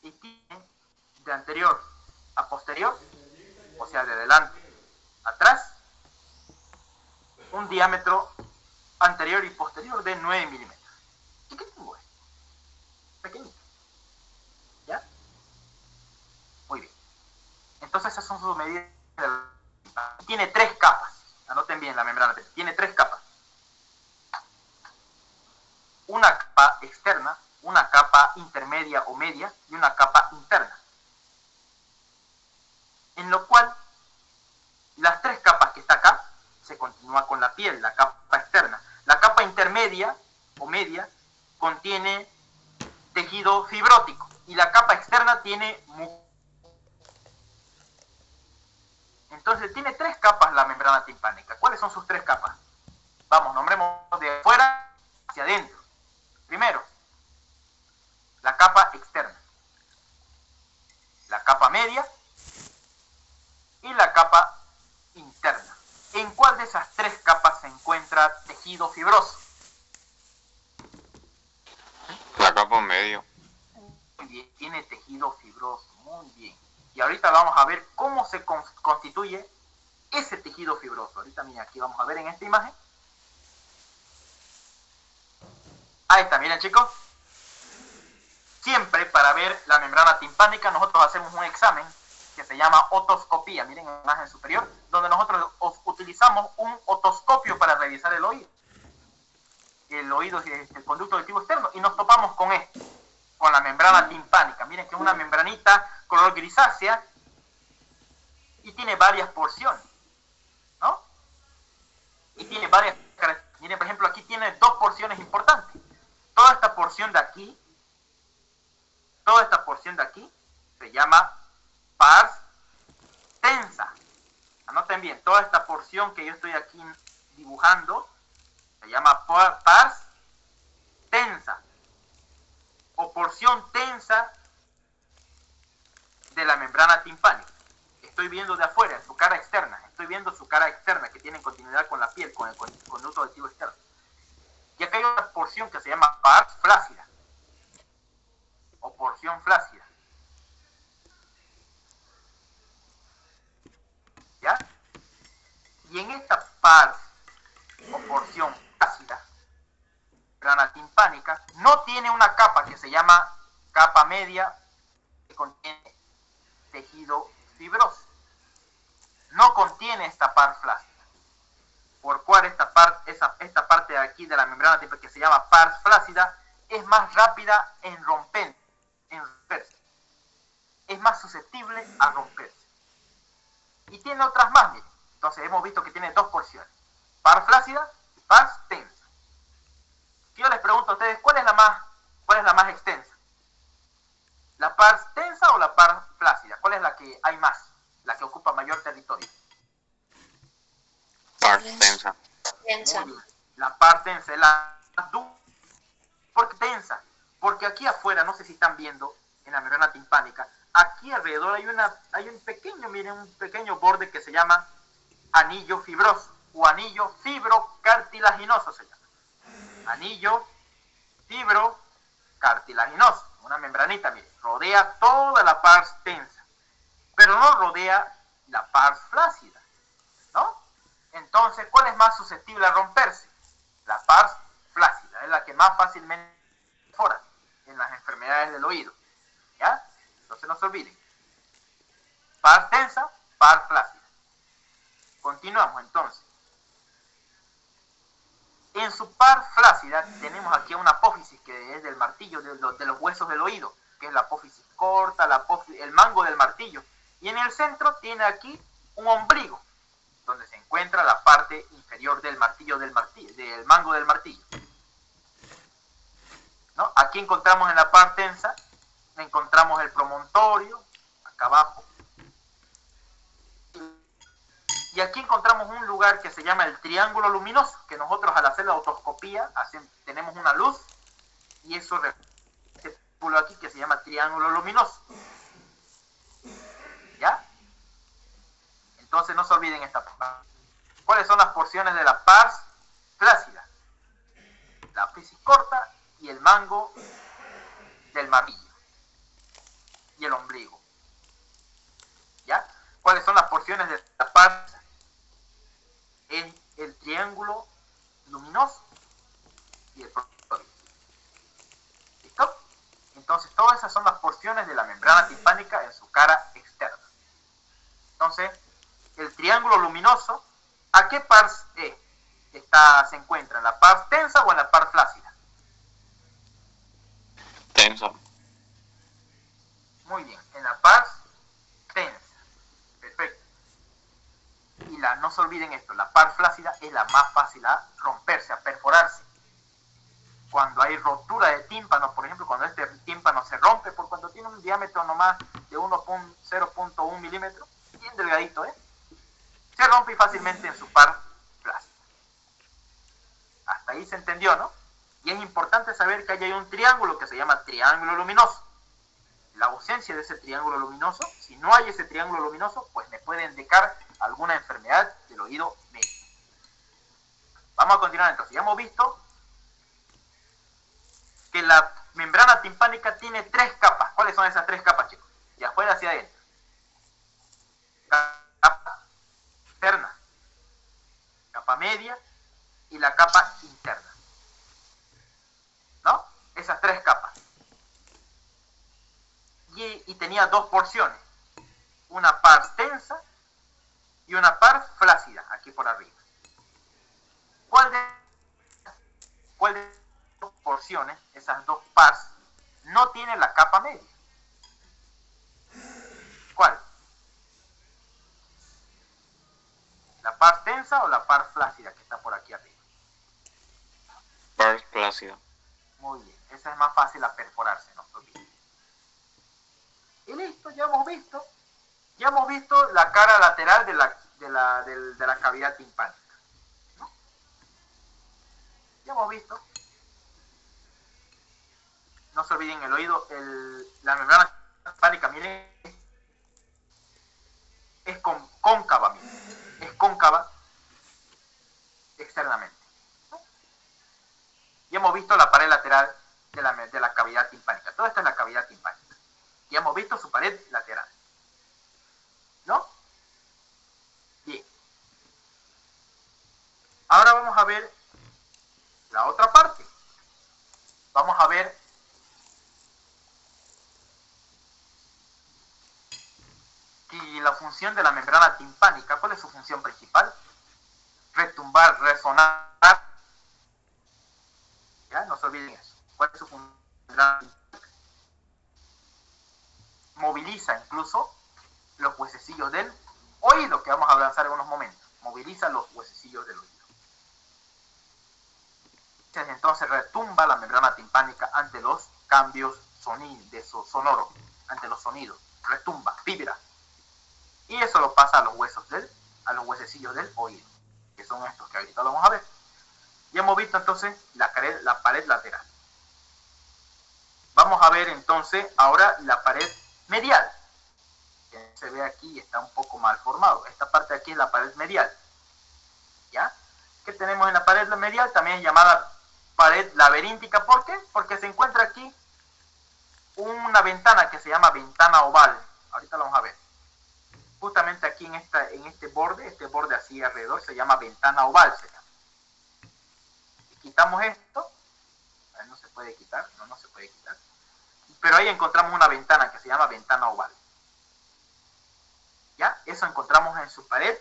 Y tiene de anterior a posterior, o sea, de adelante a atrás, un diámetro anterior y posterior de 9 milímetros. Chiquitito, pequeñito. ¿Ya? Muy bien. Entonces esas son sus medidas. Tiene 3 capas. Anoten bien la membrana. Tiene 3 capas. Una capa externa, una capa intermedia o media y una capa interna. En lo cual, las 3 capas que está acá, se continúa con la piel, la capa externa. La capa intermedia o media contiene tejido fibrótico y la capa externa tiene mucosa. Entonces tiene 3 capas la membrana timpánica. ¿Cuáles son sus 3 capas? Vamos, nombremos de afuera hacia adentro. Primero, la capa externa, la capa media y la capa interna. ¿En cuál de esas 3 capas se encuentra tejido fibroso? La capa medio. Muy bien, tiene tejido fibroso, muy bien. Y ahorita vamos a ver cómo se constituye ese tejido fibroso. Ahorita, mira, aquí vamos a ver en esta imagen. Ahí está, miren chicos. Siempre para ver la membrana timpánica nosotros hacemos un examen que se llama otoscopía. Miren en la imagen superior, donde nosotros utilizamos un otoscopio para revisar el oído. El oído es el conducto auditivo externo y nos topamos con esto, con la membrana timpánica. Miren que es una membranita color grisácea y tiene varias porciones, ¿no? Y tiene varias características. Miren, por ejemplo, aquí tiene 2 porciones importantes. Toda esta porción de aquí se llama pars tensa. Anoten bien, toda esta porción que yo estoy aquí dibujando se llama pars tensa o porción tensa de la membrana timpánica. Estoy viendo de afuera, en su cara externa. Estoy viendo su cara externa que tiene continuidad con la piel, con el conducto auditivo externo. Y acá hay otra porción que se llama pars flácida o porción flácida. ¿Ya? Y en esta pars o porción flácida, membrana timpánica, no tiene una capa que se llama capa media que contiene tejido fibroso. No contiene esta pars flácida. Por cual esta parte de aquí de la membrana que se llama pars flácida es más rápida en romperse. Es más susceptible a romperse. Y tiene otras más, miren. Entonces hemos visto que tiene 2 porciones. Pars flácida y pars tensa. Yo les pregunto a ustedes, ¿cuál es la más extensa? ¿La pars tensa o la pars flácida? ¿Cuál es la que hay más? La que ocupa mayor territorio. Pars tensa. Tensa. La pars tensa es la dura. ¿Por qué tensa? Porque aquí afuera, no sé si están viendo en la membrana timpánica, aquí alrededor hay un pequeño borde que se llama anillo fibroso o anillo fibrocartilaginoso se llama. Anillo fibrocartilaginoso, una membranita, miren, rodea toda la pars tensa, pero no rodea la pars flácida, ¿no? Entonces, ¿cuál es más susceptible a romperse? La pars flácida, es la que más fácilmente perfora en las enfermedades del oído, ¿ya? Entonces no se olviden. Pars tensa, pars flácida. Continuamos entonces. En su pars flácida tenemos aquí una apófisis que es del martillo, de los huesos del oído, que es la apófisis corta, el mango del martillo. Y en el centro tiene aquí un ombligo, donde se encuentra la parte inferior del mango del martillo. ¿No? Aquí encontramos en la pars tensa, encontramos el promontorio, acá abajo. Y aquí encontramos un lugar que se llama el triángulo luminoso, que nosotros al hacer la otoscopía tenemos una luz y eso este círculo aquí que se llama triángulo luminoso. ¿Ya? Entonces no se olviden esta parte. ¿Cuáles son las porciones de la pars flácida? La apófisis corta y el mango del martillo y el ombligo. ¿Ya? ¿Cuáles son las porciones de la pars? Es el triángulo luminoso y el promontorio. ¿Listo? Entonces todas esas son las porciones de la membrana timpánica en su cara externa. Entonces, el triángulo luminoso, ¿a qué pars se encuentra? ¿En la pars tensa o en la pars flácida? Tensa. Muy bien, en la pars tensa. Perfecto. Y no se olviden esto, la pars flácida es la más fácil a romperse, a perforarse. Cuando hay rotura de tímpano, por ejemplo, cuando este tímpano se rompe, por cuando tiene un diámetro nomás de 0.1 milímetros, bien delgadito, que rompe fácilmente en su par plácida. Hasta ahí se entendió, ¿no? Y es importante saber que ahí hay un triángulo que se llama triángulo luminoso. La ausencia de ese triángulo luminoso, si no hay ese triángulo luminoso, pues me puede indicar alguna enfermedad del oído medio. Vamos a continuar entonces. Ya hemos visto que la membrana timpánica tiene 3 capas. ¿Cuáles son esas 3 capas, chicos? De afuera hacia adentro. Capa externa, capa media y la capa interna. ¿No? Esas 3 capas. Y tenía 2 porciones. Una par tensa y una par flácida, aquí por arriba. ¿Cuál de las 2 porciones, esas 2 pars, no tiene la capa media? ¿Cuál? ¿La par tensa o la par flácida que está por aquí arriba? Par flácida. Muy bien, esa es más fácil a perforarse, no se olviden. Y listo, ya hemos visto la cara lateral de la cavidad timpánica. ¿No? Ya hemos visto. No se olviden el oído, la membrana timpánica, miren, es cóncava, miren, es cóncava externamente. ¿No? Y hemos visto la pared lateral de la cavidad timpánica. Toda esta es la cavidad timpánica. Ya hemos visto su pared lateral. ¿No? Bien. Ahora vamos a ver la otra parte. Vamos a ver que la función de la membrana timpánica, ¿cuál es su función principal? Retumbar, resonar. ¿Ya? No se olviden eso. ¿Cuál es su función? Moviliza incluso los huesecillos del oído, que vamos a avanzar en unos momentos. Moviliza los huesecillos del oído. Entonces retumba la membrana timpánica ante los cambios sonoros, ante los sonidos. Retumba, vibra. Y eso lo pasa a los huesecillos del oído, que son estos que ahorita lo vamos a ver. Ya hemos visto entonces la pared lateral. Vamos a ver entonces ahora la pared medial, que se ve aquí, está un poco mal formado. Esta parte de aquí es la pared medial. ¿Ya? ¿Qué tenemos en la pared medial? También es llamada pared laberíntica. ¿Por qué? Porque se encuentra aquí una ventana que se llama ventana oval. Ahorita lo vamos a ver. Justamente aquí en este borde así alrededor se llama ventana oval. Y quitamos esto. No se puede quitar, no se puede quitar. Pero ahí encontramos una ventana que se llama ventana oval. ¿Ya? Eso encontramos en su pared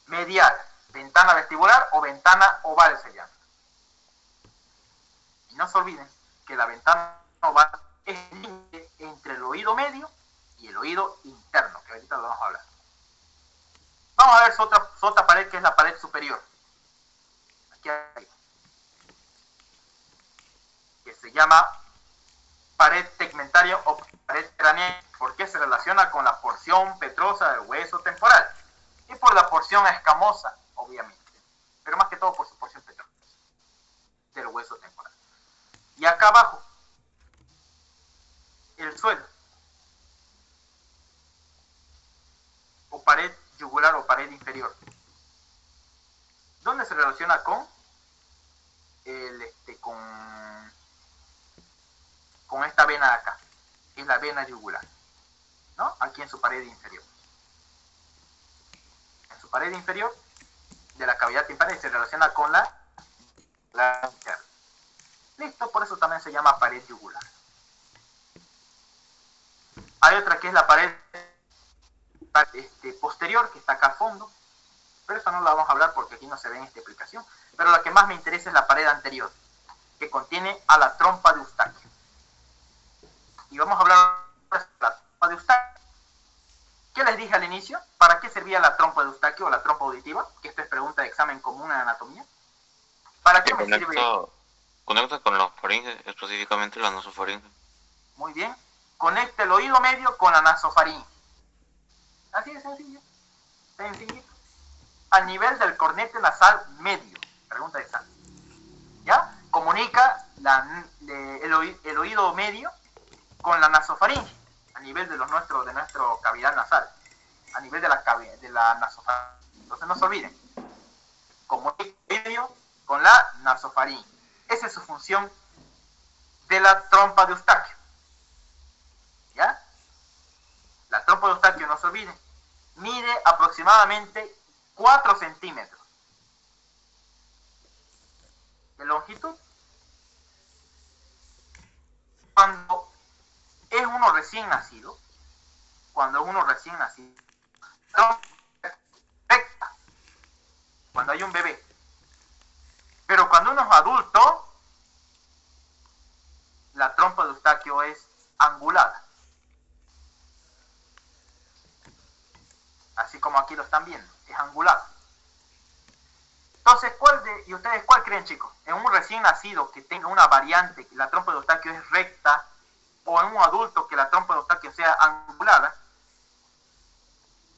medial. Ventana vestibular o ventana oval se llama. Y no se olviden que la ventana oval es el límite entre el oído medio y el oído interno, que ahorita lo vamos a hablar. Vamos a ver su otra pared, que es la pared superior. Aquí arriba. Que se llama pared tegmentaria o pared craneal, porque se relaciona con la porción petrosa del hueso temporal y por la porción escamosa, obviamente, pero más que todo por su porción petrosa del hueso temporal. Y acá abajo, el suelo, o pared yugular o pared inferior, ¿dónde se relaciona con con esta vena de acá, que es la vena yugular, ¿no? Aquí en su pared inferior. En su pared inferior de la cavidad timpánica se relaciona con la interna. Listo, por eso también se llama pared yugular. Hay otra que es la pared posterior, que está acá al fondo, pero esa no la vamos a hablar porque aquí no se ve en esta explicación. Pero la que más me interesa es la pared anterior, que contiene a la trompa de Eustaquio. Y vamos a hablar de la trompa de Eustaquio. ¿Qué les dije al inicio? ¿Para qué servía la trompa de Eustaquio o la trompa auditiva? Que esto es pregunta de examen común en anatomía. ¿Para qué me sirve? Conecta con la faringe, específicamente la nasofaringe. Muy bien. Conecta el oído medio con la nasofaringe. Así de sencillo. sencillito, al nivel del cornete nasal medio. Pregunta de Sal. ¿Ya? Comunica el oído medio con la nasofaringe, a nivel de nuestro cavidad nasal, a nivel de la nasofaringe. Entonces no se olviden, comunica el medio con la nasofaringe. Esa es su función de la trompa de Eustaquio. ¿Ya? La trompa de Eustaquio, no se olviden, mide aproximadamente 4 centímetros de longitud. Cuando es uno recién nacido, recta, cuando hay un bebé. Pero cuando uno es adulto, la trompa de Eustaquio es angulada. Así como aquí lo están viendo, es angulada. Entonces, ¿y ustedes cuál creen, chicos? En un recién nacido que tenga una variante, que la trompa de Eustaquio es recta, o en un adulto que la trompa de Eustaquio sea angulada,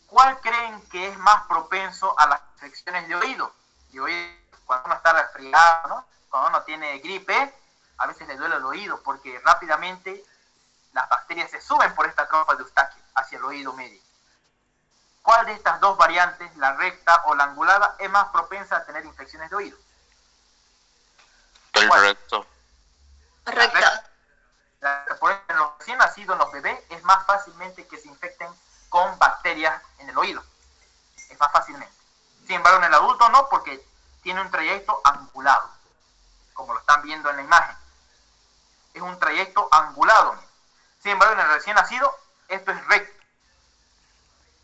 ¿cuál creen que es más propenso a las infecciones de oído? Cuando uno está resfriado, ¿no? Cuando uno tiene gripe, a veces le duele el oído porque rápidamente las bacterias se suben por esta trompa de Eustaquio hacia el oído medio. ¿Cuál de estas dos variantes, la recta o la angulada, es más propensa a tener infecciones de oído? El recto. Recta. Por ejemplo, en los recién nacidos, en los bebés, es más fácilmente que se infecten con bacterias en el oído. Es más fácilmente. Sin embargo, en el adulto no, porque tiene un trayecto angulado, como lo están viendo en la imagen. Es un trayecto angulado. Sin embargo, en el recién nacido, esto es recto.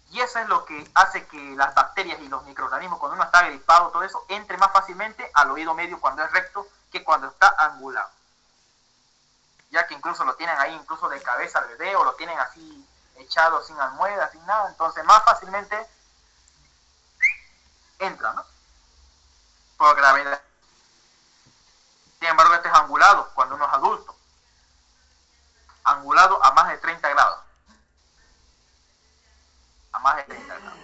Y eso es lo que hace que las bacterias y los microorganismos, cuando uno está gripado, todo eso, entre más fácilmente al oído medio cuando es recto que cuando está angulado. Ya que incluso lo tienen ahí, incluso de cabeza al bebé, o lo tienen así echado sin almohada, sin nada, entonces más fácilmente entra, ¿no? Por gravedad. Sin embargo, este es angulado cuando uno es adulto. Angulado a más de 30 grados. A más de 30 grados.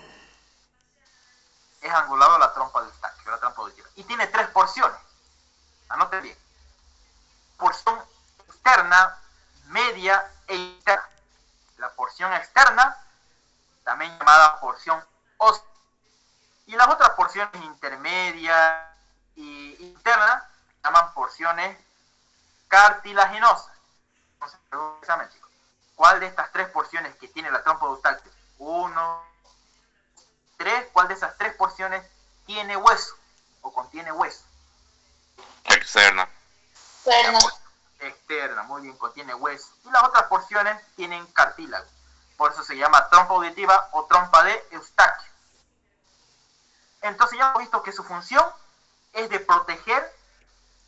Es angulado la trompa de Eustaquio, la trompa auditiva. Y tiene 3 porciones. Anote bien. Porción externa, media e interna. La porción externa, también llamada porción ósea. Y las otras porciones intermedia y interna, llaman porciones cartilaginosas. Entonces, examen, chicos. ¿Cuál de estas 3 porciones que tiene la trompa de Eustaquio? 1, 3, ¿cuál de esas 3 porciones tiene hueso o contiene hueso? Externa. Externa, muy bien, contiene hueso. Y las otras porciones tienen cartílago. Por eso se llama trompa auditiva o trompa de Eustaquio. Entonces ya hemos visto que su función es de proteger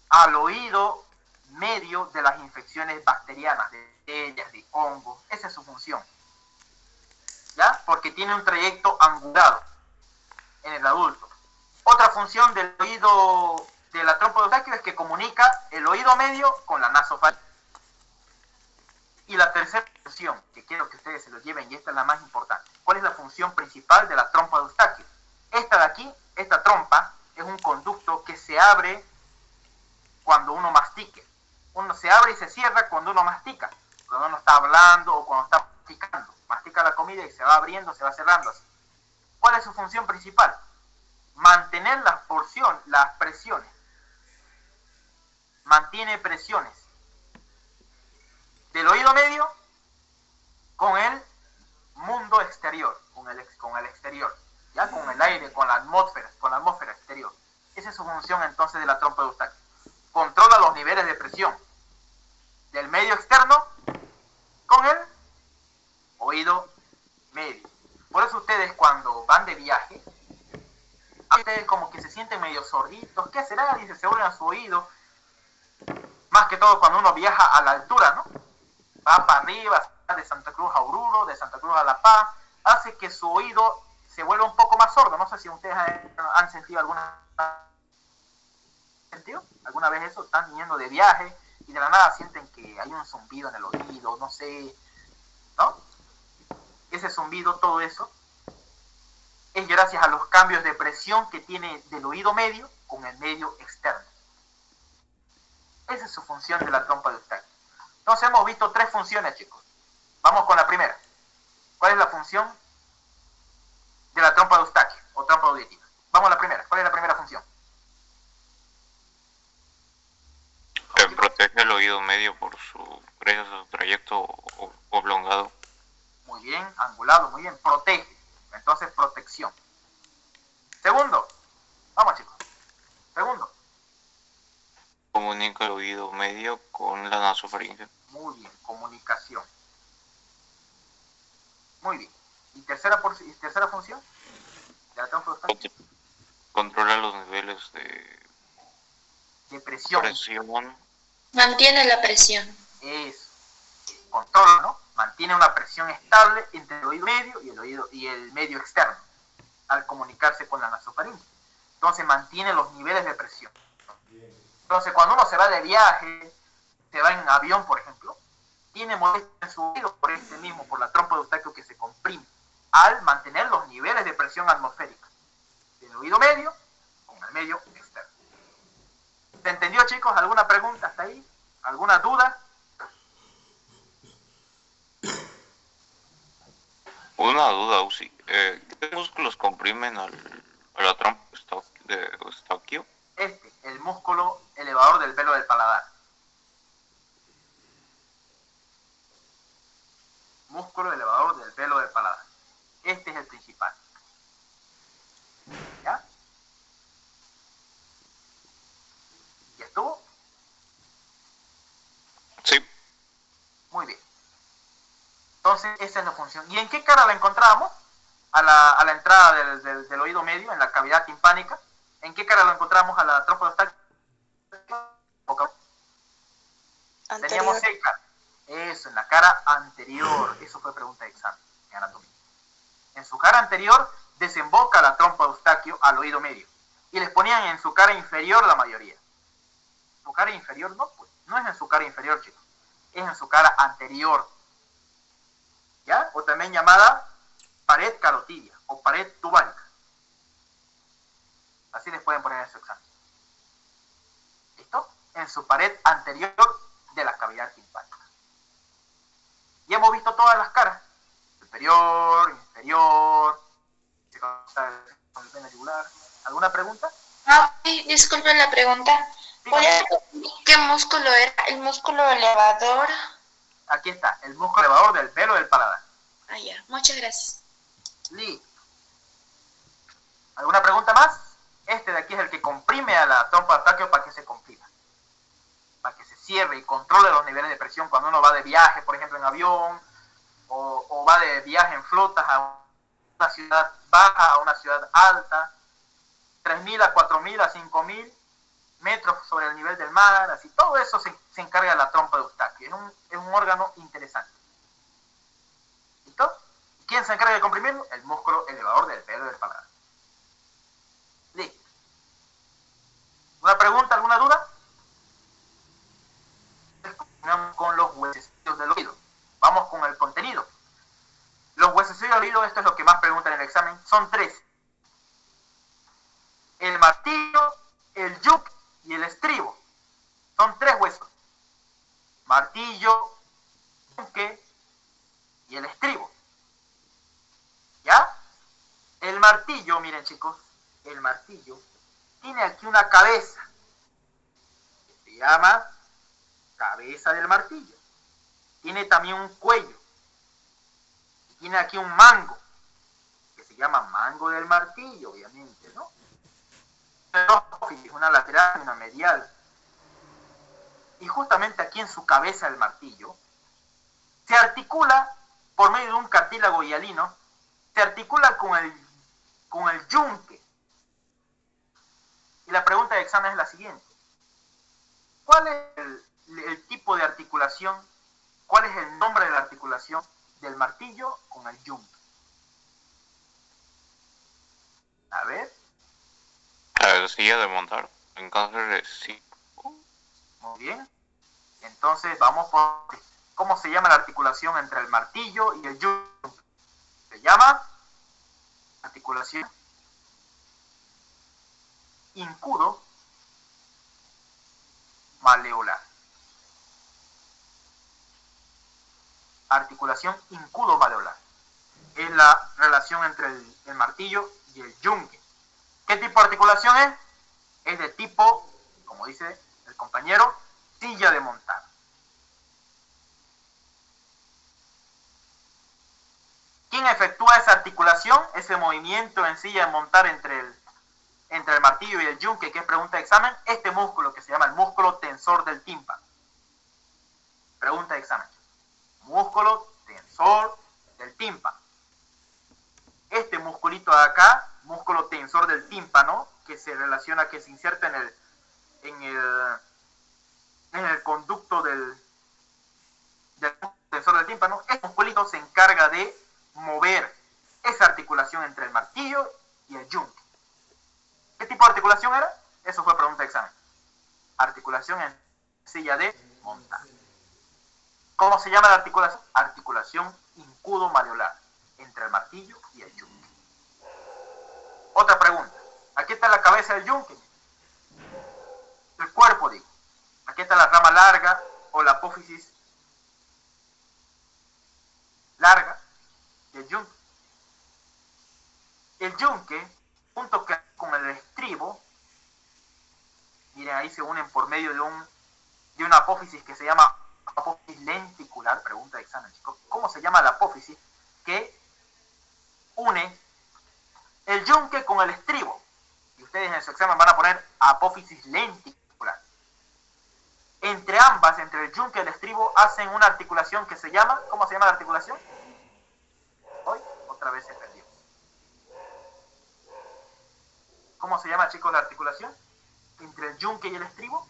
al oído medio de las infecciones bacterianas, de bacterias, de hongos. Esa es su función. ¿Ya? Porque tiene un trayecto angulado en el adulto. Otra función del oído de la trompa de Eustaquio es que comunica el oído medio con la nasofaringe. Y la tercera función, que quiero que ustedes se lo lleven, y esta es la más importante. ¿Cuál es la función principal de la trompa de Eustaquio? Esta de aquí, esta trompa, es un conducto que se abre cuando uno mastique. Uno se abre y se cierra cuando uno mastica. Cuando uno está hablando o cuando está masticando. Mastica la comida y se va abriendo, se va cerrando así. ¿Cuál es su función principal? Mantener las presiones. Mantiene presiones del oído medio con el mundo exterior, con el exterior, ya con el aire, con la atmósfera exterior. Esa es su función entonces de la trompa de Eustaquio. Controla los niveles de presión del medio externo con el oído medio. Por eso ustedes cuando van de viaje, a ustedes como que se sienten medio sorditos. ¿Qué será? Dice, se unen a su oído. Más que todo cuando uno viaja a la altura, ¿no? Va para arriba, de Santa Cruz a Oruro, de Santa Cruz a La Paz, hace que su oído se vuelva un poco más sordo. No sé si ustedes han sentido alguna vez eso. Están viniendo de viaje y de la nada sienten que hay un zumbido en el oído, no sé, ¿no? Ese zumbido, todo eso, es gracias a los cambios de presión que tiene del oído medio con el medio externo. Esa es su función de la trompa de Eustaquio. Entonces hemos visto 3 funciones, chicos. Vamos con la primera. ¿Cuál es la función de la trompa de Eustaquio o trompa auditiva? Vamos a la primera. ¿Cuál es la primera función? Protege el oído medio gracias a su trayecto oblongado. Muy bien, angulado, muy bien. Protege. Entonces, protección. Segundo. Vamos, chicos. Segundo. Comunica el oído medio con la nasofaringe. Muy bien, comunicación. Muy bien. ¿Y tercera función? ¿De la trompa de Eustaquio? Controla los niveles De presión. Mantiene la presión. Eso. Controla, ¿no? Mantiene una presión estable entre el oído medio y el medio externo al comunicarse con la nasofaringe. Entonces mantiene los niveles de presión. Entonces cuando uno se va de viaje, se va en avión, por ejemplo, tiene molestia en su oído por la trompa de Eustaquio que se comprime al mantener los niveles de presión atmosférica del oído medio con el medio externo. ¿Se entendió, chicos? ¿Alguna pregunta hasta ahí? ¿Alguna duda? Una duda, Uzi. ¿Qué músculos comprimen a la trompa de Eustaquio? El músculo elevador del velo del paladar. Músculo elevador del velo del paladar. Este es el principal. ¿Ya? ¿Ya estuvo? Sí. Muy bien. Entonces, esa es la función. ¿Y en qué cara la encontramos? A la entrada del oído medio, en la cavidad timpánica. ¿En qué cara lo encontramos a la trompa de Eustaquio? Teníamos 6 caras. Eso, en la cara anterior. Eso fue pregunta de examen en anatomía. En su cara anterior desemboca la trompa de Eustaquio al oído medio. Y les ponían en su cara inferior la mayoría. ¿Su cara inferior? No, pues. No es en su cara inferior, chicos. Es en su cara anterior. ¿Ya? O también llamada pared carotidia o pared tubárica. Así les pueden poner en su examen. ¿Listo? En su pared anterior de la cavidad timpánica. Y hemos visto todas las caras. Superior, inferior. Con el vena yugular. ¿Alguna pregunta? Disculpen la pregunta. ¿Podría repetir qué músculo era? ¿El músculo elevador? Aquí está, el músculo elevador del velo del paladar. Ah, ya. Muchas gracias. Listo. ¿Alguna pregunta más? Este de aquí es el que comprime a la trompa de Eustaquio para que se comprima. Para que se cierre y controle los niveles de presión cuando uno va de viaje, por ejemplo, en avión, o va de viaje en flotas a una ciudad baja, a una ciudad alta, 3.000 a 4.000 a 5.000 metros sobre el nivel del mar, así, todo eso se encarga de la trompa de Eustaquio. Es un órgano interesante. ¿Listo? ¿Quién se encarga de comprimirlo? El músculo elevador del velo del paladar. Listo. ¿Una pregunta, alguna duda? Continuamos con los huesecillos del oído. Vamos con el contenido. Los huesecillos del oído, esto es lo que más preguntan en el examen, son 3. El martillo, el yunque y el estribo. Son 3 huesos. Martillo, yunque y el estribo. ¿Ya? El martillo, miren chicos, el martillo tiene aquí una cabeza. Que se llama cabeza del martillo. Tiene también un cuello. Tiene aquí un mango, que se llama mango del martillo, obviamente, ¿no? Una lateral y una medial. Y justamente aquí en su cabeza del martillo se articula por medio de un cartílago hialino, se articula con el yunque. Y la pregunta de examen es la siguiente: ¿cuál es el tipo de articulación? ¿Cuál es el nombre de la articulación del martillo con el yunque? A ver. La silla de montar. En cáncer de sí. Muy bien. Entonces vamos por cómo se llama la articulación entre el martillo y el yunque. Se llama articulación articulación incudo maleolar. Articulación incudo maleolar. Es la relación entre el martillo y el yunque. ¿Qué tipo de articulación es? Es de tipo, como dice el compañero, silla de montar. ¿Quién efectúa esa articulación, ese movimiento en silla de montar entre el martillo y el yunque, que es pregunta de examen? Este músculo que se llama el músculo tensor del tímpano. Pregunta de examen. Músculo tensor del tímpano. Este musculito de acá, músculo tensor del tímpano, que se relaciona, que se inserta en el conducto del tensor del tímpano, este musculito se encarga de mover esa articulación entre el martillo y el yunque. ¿Qué tipo de articulación era? Eso fue pregunta de examen. Articulación en silla de montar. ¿Cómo se llama la articulación? Articulación incudo maleolar entre el martillo y el yunque. Otra pregunta. Aquí está la cabeza del yunque. El cuerpo, digo. Aquí está la rama larga o la apófisis larga del yunque. El yunque, junto con el estribo, miren, ahí se unen por medio de una apófisis que se llama apófisis lenticular. Pregunta de examen, chicos. ¿Cómo se llama la apófisis que une el yunque con el estribo? Y ustedes en su examen van a poner apófisis lenticular. Entre ambas, entre el yunque y el estribo, hacen una articulación que se llama, ¿cómo se llama la articulación? Hoy, otra vez se perdió. ¿Cómo se llama, chicos, la articulación entre el yunque y el estribo?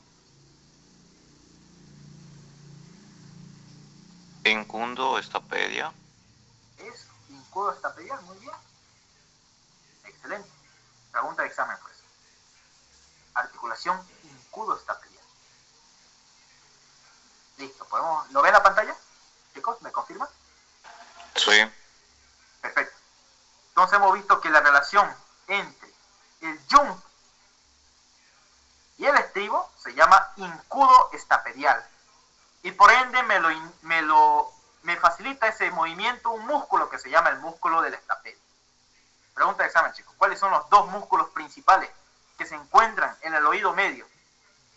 Incudo estapedia. Es incudo estapedial, muy bien. Excelente. Pregunta de examen, pues. Articulación incudo estapedial. Listo, ¿podemos? ¿Lo ven en la pantalla? Chicos, ¿me confirman? Sí. Perfecto. Entonces hemos visto que la relación entre el yunque y el estribo se llama incudo estapedial. Y por ende me facilita ese movimiento un músculo que se llama el músculo del estapedio. Pregunta de examen, chicos. ¿Cuáles son los dos músculos principales que se encuentran en el oído medio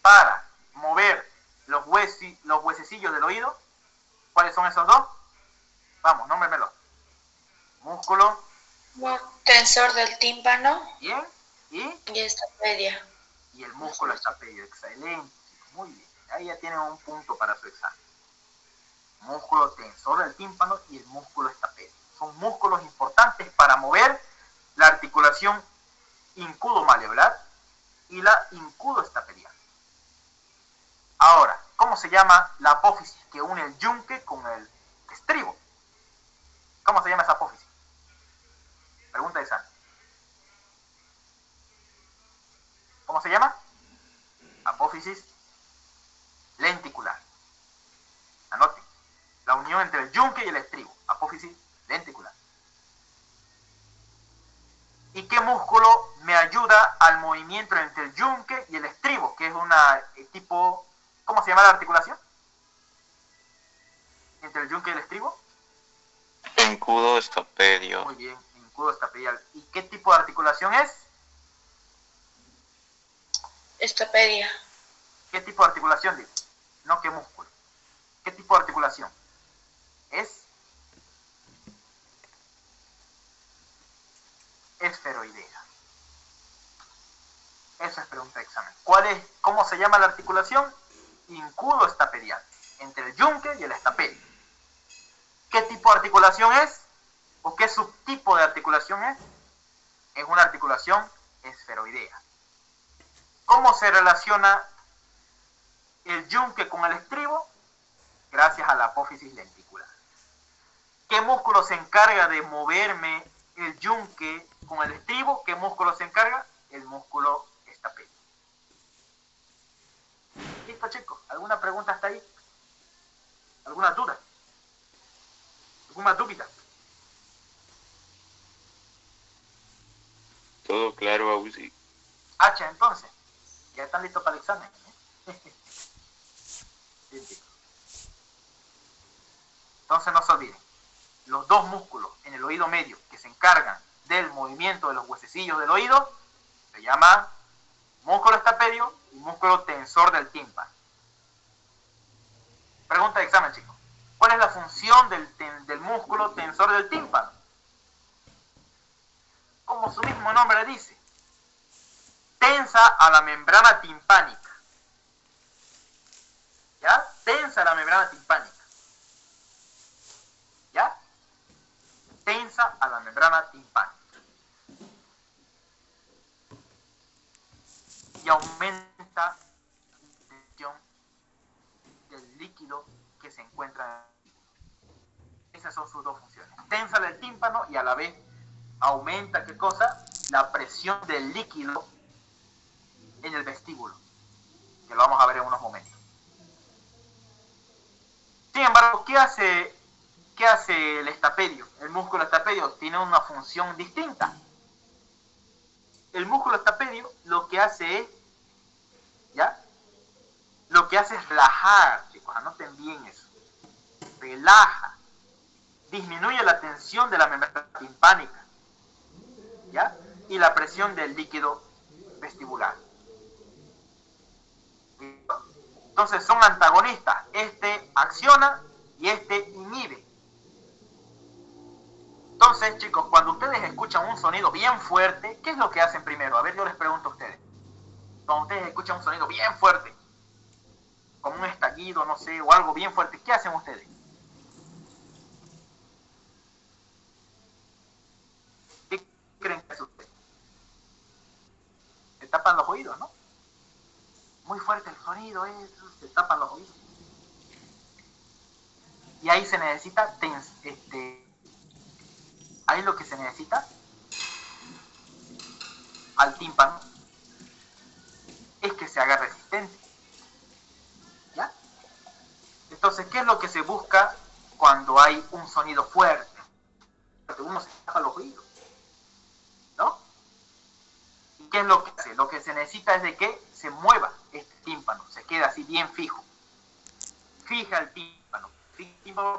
para mover los huesecillos del oído? ¿Cuáles son esos dos? Vamos, nómbremelos. Músculo Tensor del tímpano. Bien. Y Estapedia. y el músculo estapedio. Excelente, chicos. Muy bien. Ahí ya tienen un punto para su examen. Músculo tensor del tímpano y el músculo estapedio. Son músculos importantes para mover la articulación incudo maleolar y la incudo estapedial. Ahora, ¿cómo se llama la apófisis que une el yunque con el estribo? ¿Cómo se llama esa apófisis? Pregunta de examen. ¿Cómo se llama? Apófisis lenticular. Anoten. La unión entre el yunque y el estribo. Apófisis lenticular. ¿Y qué músculo me ayuda al movimiento entre el yunque y el estribo? Que es una tipo... ¿Cómo se llama la articulación? Entre el yunque y el estribo. Incudo estapedio. Muy bien, incudo estapedial. ¿Y qué tipo de articulación es? Estapedia. ¿Qué tipo de articulación digo? No qué músculo. ¿Qué tipo de articulación? Es esferoidea. Esa es pregunta de examen. ¿Cómo se llama la articulación? Incudo estapedial. Entre el yunque y el estapedio. ¿Qué tipo de articulación es? ¿O qué subtipo de articulación es? Es una articulación esferoidea. ¿Cómo se relaciona el yunque con el estribo? Gracias a la apófisis lenticular. ¿Qué músculo se encarga de moverme el yunque con el estribo? ¿Qué músculo se encarga? El músculo estapedio. ¿Listo, chicos? ¿Alguna pregunta hasta ahí? ¿Alguna duda? ¿Alguna dúvida? Todo claro, Ausi. Hacha, entonces. Ya están listos para el examen. Bien, chicos. Entonces no se olviden. Los dos músculos en el oído medio que se encargan del movimiento de los huesecillos del oído se llama músculo estapedio y músculo tensor del tímpano. Pregunta de examen, chicos. ¿Cuál es la función del músculo tensor del tímpano? Como su mismo nombre dice, tensa a la membrana timpánica. ¿Ya? Tensa la membrana timpánica. ¿Ya? Tensa a la membrana timpánica. Y aumenta la tensión del líquido que se encuentra en el tímpano. Esas son sus dos funciones. Tensa el tímpano y a la vez aumenta, ¿qué cosa? La presión del líquido en el vestíbulo, que lo vamos a ver en unos momentos. Sin embargo, ¿qué hace el estapedio? El músculo estapedio tiene una función distinta. El músculo estapedio lo que hace es, ¿ya? Lo que hace es relajar, chicos, anoten bien eso. Relaja, disminuye la tensión de la membrana timpánica, ¿ya? Y la presión del líquido vestibular. Entonces son antagonistas. Este acciona y este inhibe. Entonces, chicos, cuando ustedes escuchan un sonido bien fuerte, ¿qué es lo que hacen primero? A ver, yo les pregunto a ustedes. Cuando ustedes escuchan un sonido bien fuerte, como un estallido, no sé, o algo bien fuerte, ¿qué hacen ustedes? ¿Qué creen que hace ustedes? Se tapan los oídos, ¿no? Muy fuerte el sonido, se tapan los oídos. Y ahí se necesita, ahí lo que se necesita al tímpano es que se haga resistente. ¿Ya? Entonces, ¿qué es lo que se busca cuando hay un sonido fuerte? Porque uno se tapa los oídos, ¿no? ¿Y qué es lo que hace? Lo que se necesita es de que se mueva este tímpano, se quede así bien fijo. Fija el tímpano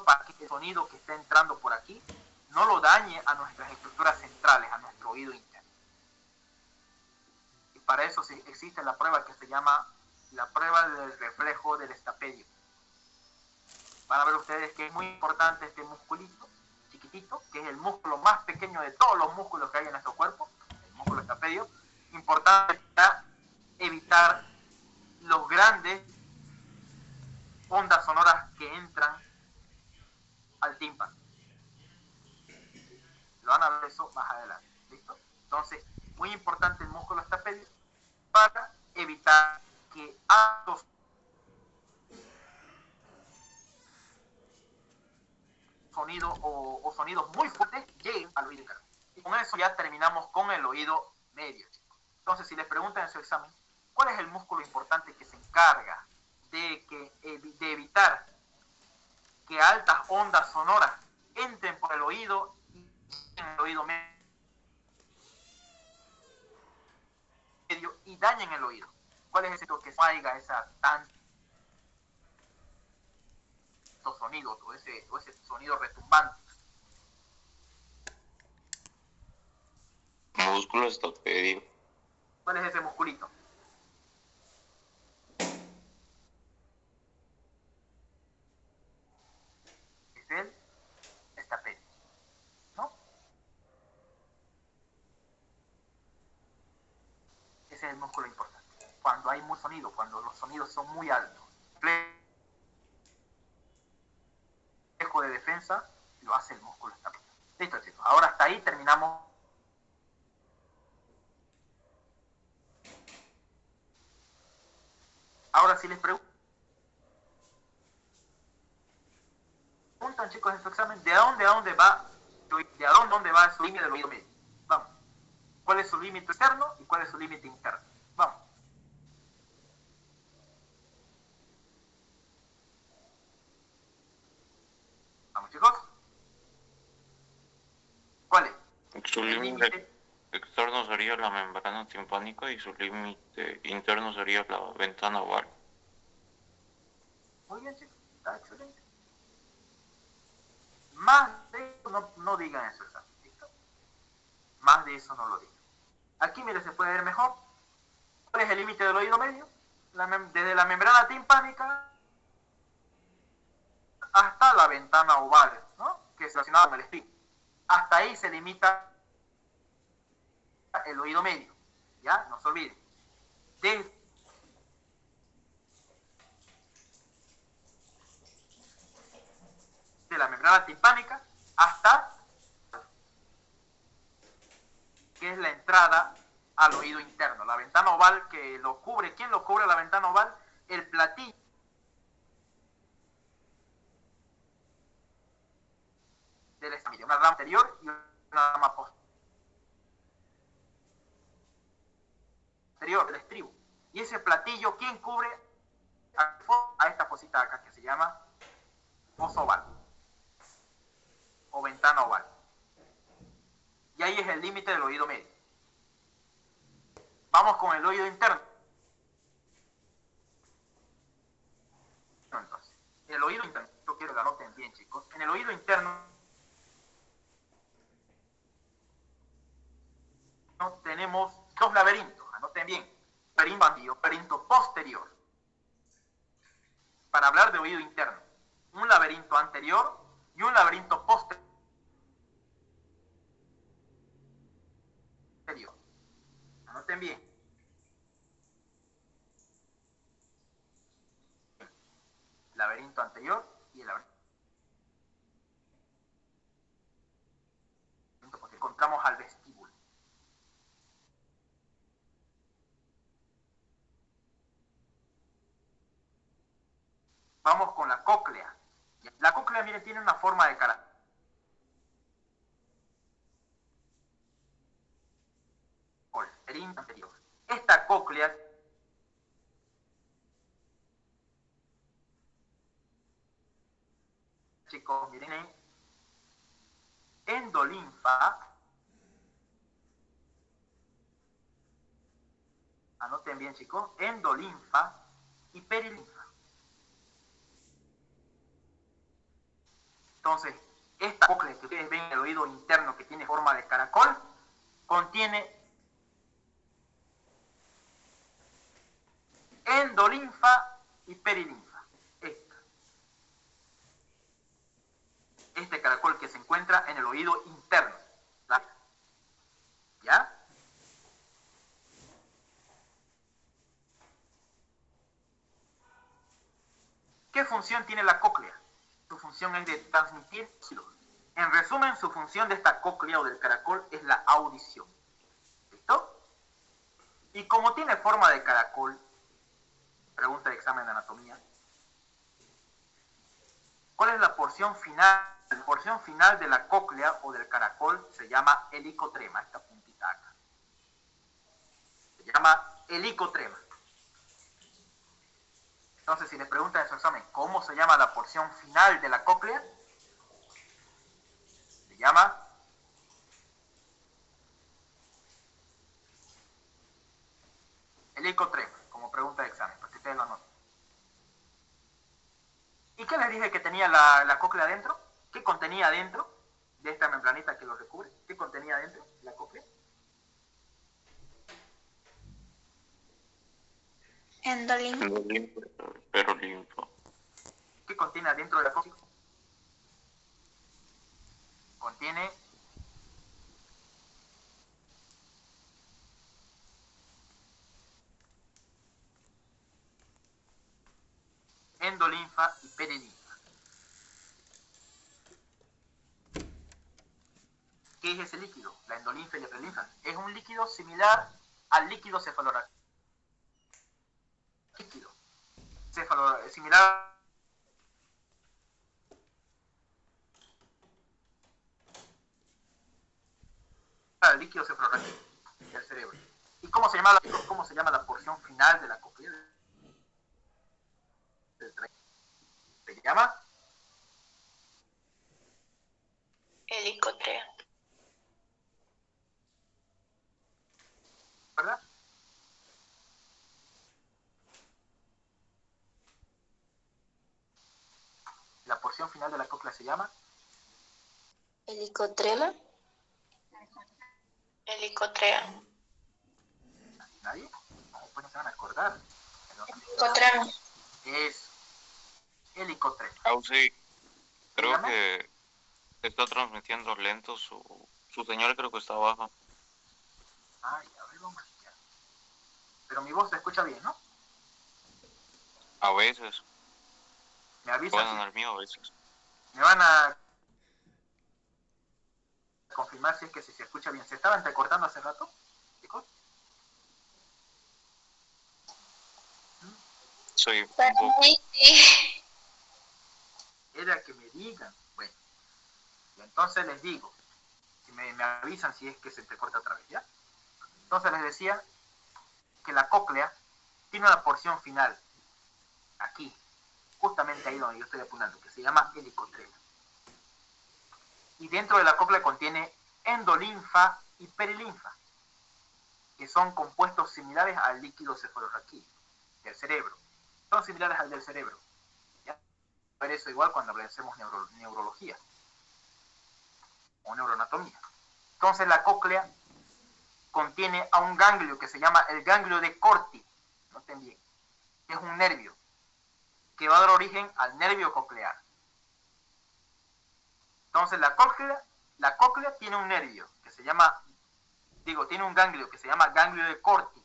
para que el sonido que está entrando por aquí no lo dañe a nuestras estructuras centrales, a nuestro oído interno. Y para eso existe la prueba que se llama la prueba del reflejo del estapedio. Van a ver ustedes que es muy importante este musculito chiquitito, que es el músculo más pequeño de todos los músculos que hay en nuestro cuerpo, el músculo estapedio. Importante para evitar los grandes ondas sonoras que entran al tímpano. Lo van a ver eso más adelante. ¿Listo? Entonces, muy importante el músculo estapedio para evitar que altos sonidos o sonidos muy fuertes lleguen al oído interno. Y con eso ya terminamos con el oído medio, chicos. Entonces, si les preguntan en su examen, ¿cuál es el músculo importante que se encarga de evitar que altas ondas sonoras entren por el oído y en el oído medio y dañen el oído? ¿Cuál es ese que salga esa tanto sonido o ese sonido retumbante? Músculo estapedio. ¿Cuál es ese musculito? Es el estapedio, ¿no? Ese es el músculo importante. Cuando hay mucho sonido, cuando los sonidos son muy altos, reflejo de defensa lo hace el músculo estapedio. Listo, chicos. Ahora hasta ahí terminamos. Ahora si les preguntan, chicos, en su examen, ¿de dónde a dónde va su límite del oído medio? Vamos. ¿Cuál es su límite externo y cuál es su límite interno? Vamos. Vamos, chicos. ¿Cuál es? Su El límite externo sería la membrana timpánica y su límite interno sería la ventana oval. Muy bien, chicos, está excelente. Más de eso no digan eso, ¿listo? Más de eso no lo digan. Aquí, mire, se puede ver mejor. ¿Cuál es el límite del oído medio? Desde la membrana timpánica hasta la ventana oval, ¿no? Que es relacionada con el espíritu. Hasta ahí se limita el oído medio, ¿ya? No se olviden. Desde la membrana timpánica hasta que es la entrada al oído interno, la ventana oval que lo cubre. ¿Quién lo cubre la ventana oval? El platillo del estamillo, una rama anterior y una rama posterior del estribo. Y ese platillo, ¿quién cubre a esta cosita acá que se llama fosa oval o ventana oval? Y ahí es el límite del oído medio. Vamos con el oído interno. Entonces, el oído interno, yo quiero que lo anoten bien, chicos. En el oído interno tenemos dos laberintos, anoten bien. Laberinto anterior, laberinto posterior. Para hablar de oído interno, un laberinto anterior y un laberinto posterior. Anoten bien. Laberinto anterior y el laberinto posterior. Encontramos al vestíbulo. Vamos con la cóclea. La cóclea, miren, tiene una forma de caracol. Anterior. Esta cóclea chicos, miren, endolinfa, anoten bien, chicos, endolinfa y perilinfa. Entonces, esta cóclea que ustedes ven en el oído interno que tiene forma de caracol, contiene endolinfa y perilinfa. Este caracol que se encuentra en el oído interno. ¿Ya? ¿Qué función tiene la cóclea? Su función es de transmitir sonidos. En resumen, su función de esta cóclea o del caracol es la audición. ¿Listo? Y como tiene forma de caracol, pregunta de examen de anatomía, ¿cuál es la porción final? La porción final de la cóclea o del caracol se llama helicotrema, esta puntita acá. Se llama helicotrema. Entonces, si les preguntan en su examen, ¿cómo se llama la porción final de la cóclea? Se llama helicotrema, como pregunta de examen, para que ustedes lo anoten. ¿Y qué les dije que tenía la cóclea adentro? ¿Qué contenía adentro de esta membranita que lo recubre? ¿Qué contenía adentro la cóclea? Endolinfa. Perilinfo. ¿Qué contiene adentro de la cóclea? Contiene endolinfa y perilinfa. ¿Qué es ese líquido? La endolinfa y la perilinfa. Es un líquido similar al líquido cefalorraquídeo. Líquido similar al líquido cefalorraquídeo del cerebro. ¿Y cómo se llama la porción final de la cóclea? Se llama Helicotrea. porción final de la cóclea se llama? Helicotrema. Helicotrea. ¿Nadie? No, pues no se van a acordar. Helicotrema. Es helicotrema. Sí, creo Dígame. que está transmitiendo lento su señal, creo que está baja. Ay, a ver, vamos a chequear. Pero mi voz se escucha bien, ¿no? A veces, Me avisan bueno, en si el mío a veces. me van a confirmar si es que si se escucha bien. ¿Se estaba entrecortando hace rato, chicos? Soy un Para poco. mí sí. Era que me digan. Bueno, y entonces les digo, si me avisan si es que se entrecorta otra vez, ¿ya? Entonces les decía que la cóclea tiene una porción final, aquí, justamente ahí donde yo estoy apuntando, que se llama helicotrema. Y dentro de la cóclea contiene endolinfa y perilinfa, que son compuestos similares al líquido cefalorraquídeo del cerebro. Son similares al del cerebro. ¿Ya? Ver eso igual cuando hacemos neurología o neuroanatomía. Entonces la cóclea contiene a un ganglio que se llama el ganglio de Corti, noten bien, es un nervio que va a dar origen al nervio coclear. Entonces la cóclea tiene un nervio que se llama, tiene un ganglio que se llama ganglio de Corti,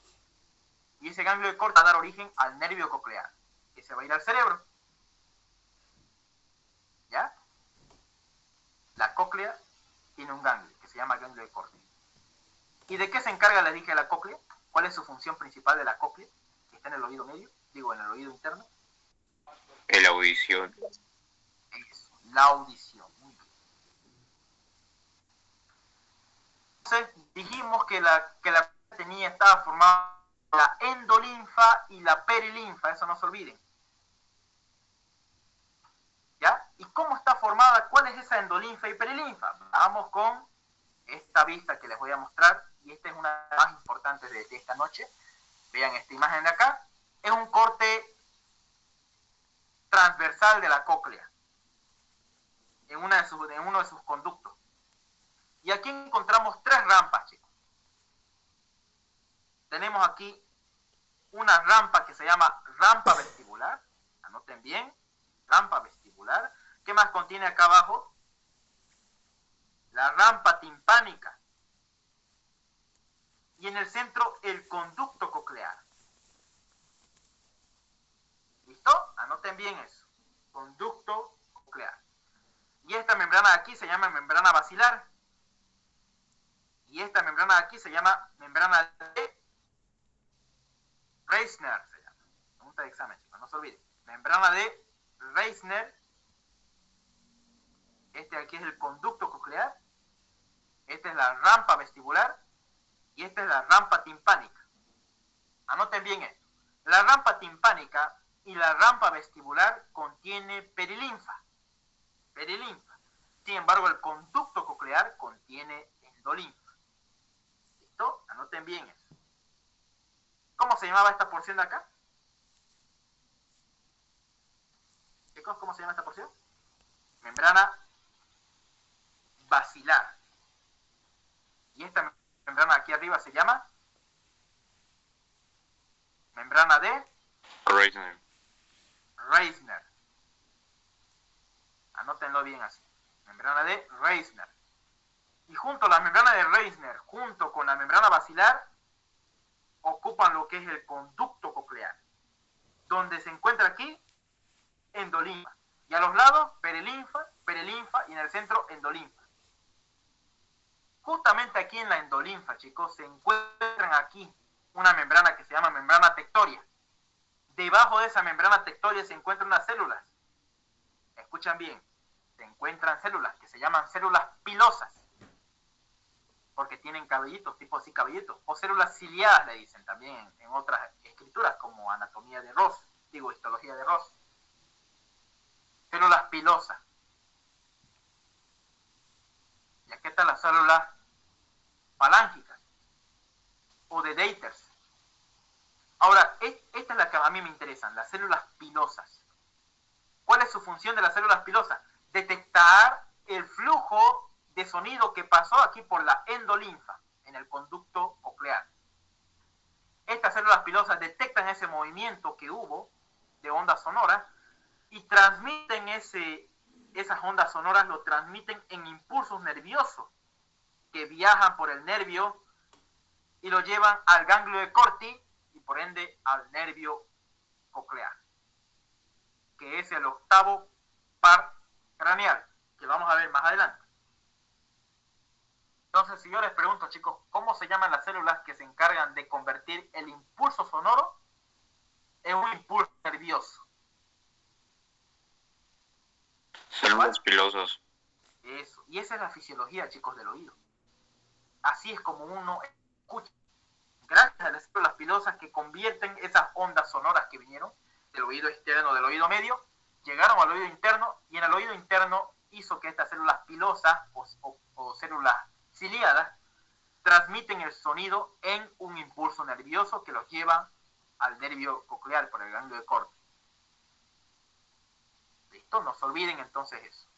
y ese ganglio de Corti va a dar origen al nervio coclear, que se va a ir al cerebro. ¿Ya? La cóclea tiene un ganglio que se llama ganglio de Corti. ¿Y de qué se encarga, les dije, la cóclea? ¿Cuál es su función principal de la cóclea? Que está en el oído medio, en el oído interno. La audición. Es la audición. Muy bien. Entonces dijimos que la cóclea estaba formada por la endolinfa y la perilinfa, eso no se olviden. ¿Ya? ¿Y cómo está formada? ¿Cuál es esa endolinfa y perilinfa? Vamos con esta vista que les voy a mostrar, y esta es una de las más importantes de esta noche. Vean esta imagen de acá. Es un corte transversal de la cóclea en uno de sus conductos. Y aquí encontramos tres rampas, chicos. Tenemos aquí una rampa que se llama rampa vestibular. Anoten bien, rampa vestibular. ¿Qué más contiene acá abajo? La rampa timpánica. Y en el centro, el conducto coclear. ¿Listo? Anoten bien eso. Conducto coclear. Y esta membrana de aquí se llama membrana basilar. Y esta membrana de aquí se llama membrana de Reisner. Se llama. Pregunta de examen, chicos, no se olviden. Membrana de Reisner. Este de aquí es el conducto coclear. Esta es la rampa vestibular. Y esta es la rampa timpánica. Anoten bien esto. La rampa timpánica y la rampa vestibular contiene perilinfa. Perilinfa. Sin embargo, el conducto coclear contiene endolinfa. ¿Listo? Anoten bien eso. ¿Cómo se llamaba esta porción de acá? Chicos, ¿cómo se llama esta porción? Membrana basilar. Y esta membrana aquí arriba se llama membrana de Reisner. Anótenlo bien así. Membrana de Reisner. Y junto a la membrana de Reisner, junto con la membrana basilar, ocupan lo que es el conducto coclear, donde se encuentra aquí endolinfa. Y a los lados, perilinfa, y en el centro, endolinfa. Justamente aquí en la endolinfa, chicos, se encuentran aquí una membrana que se llama membrana tectoria. Debajo de esa membrana tectoria se encuentran unas células. Escuchan bien, se encuentran células que se llaman células pilosas, porque tienen cabellitos, tipo así cabellitos, o células ciliadas le dicen también en otras escrituras, como anatomía de Ross, histología de Ross. Células pilosas. Y aquí están las células falángicas o de Deiters. Ahora, esta es la que a mí me interesan, las células pilosas. ¿Cuál es su función de las células pilosas? detectar el flujo de sonido que pasó aquí por la endolinfa en el conducto coclear. Estas células pilosas detectan ese movimiento que hubo de ondas sonoras y transmiten esas ondas sonoras, lo transmiten en impulsos nerviosos que viajan por el nervio y lo llevan al ganglio de Corti y por ende al nervio coclear, que es el octavo par craneal, que vamos a ver más adelante. Entonces, si yo les pregunto, chicos, ¿cómo se llaman las células que se encargan de convertir el impulso sonoro en un impulso nervioso? Células pilosas. Eso. Y esa es la fisiología, chicos, del oído. Así es como uno escucha. Gracias a las células pilosas que convierten esas ondas sonoras que vinieron del oído externo, del oído medio, llegaron al oído interno y en el oído interno hizo que estas células pilosas o células ciliadas transmiten el sonido en un impulso nervioso que los lleva al nervio coclear por el ganglio de Corti. ¿Listo? No se olviden entonces eso.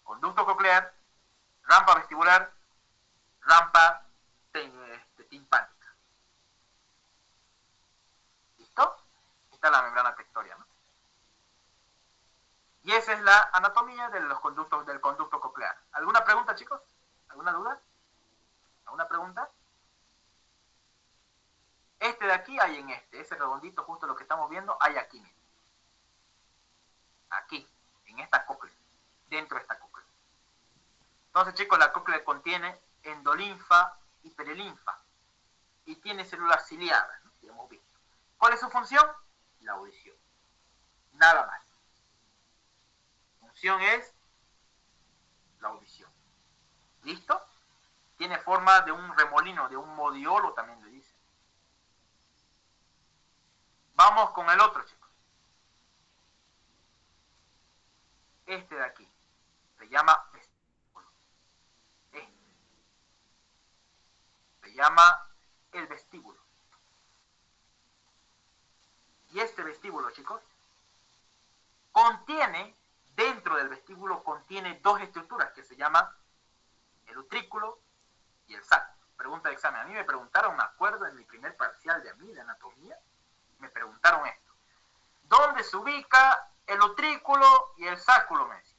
Conducto coclear, rampa vestibular, rampa timpánica. ¿Listo? Esta es la membrana tectoria, ¿no? Y esa es la anatomía de los conductos del conducto coclear. ¿Alguna pregunta, chicos? ¿Alguna duda? ¿Alguna pregunta? Este de aquí hay en ese redondito, justo lo que estamos viendo, hay aquí, miren. Aquí, en esta cóclea, dentro de esta cóclea. Entonces, chicos, la cóclea contiene endolinfa y perilinfa y tiene células ciliadas, ¿no? Que hemos visto. ¿Cuál es su función? La audición. Nada más. Función es la audición. ¿Listo? Tiene forma de un remolino, de un modiolo también le dicen. Vamos con el otro, chicos. Este de aquí se llama vestíbulo. Se llama el vestíbulo. Y este vestíbulo, chicos, dentro del vestíbulo contiene dos estructuras que se llaman el utrículo y el sacro. Pregunta de examen. A mí me preguntaron, me acuerdo, en mi primer parcial de anatomía, me preguntaron esto. ¿Dónde se ubica el utrículo y el sacro? Me decía.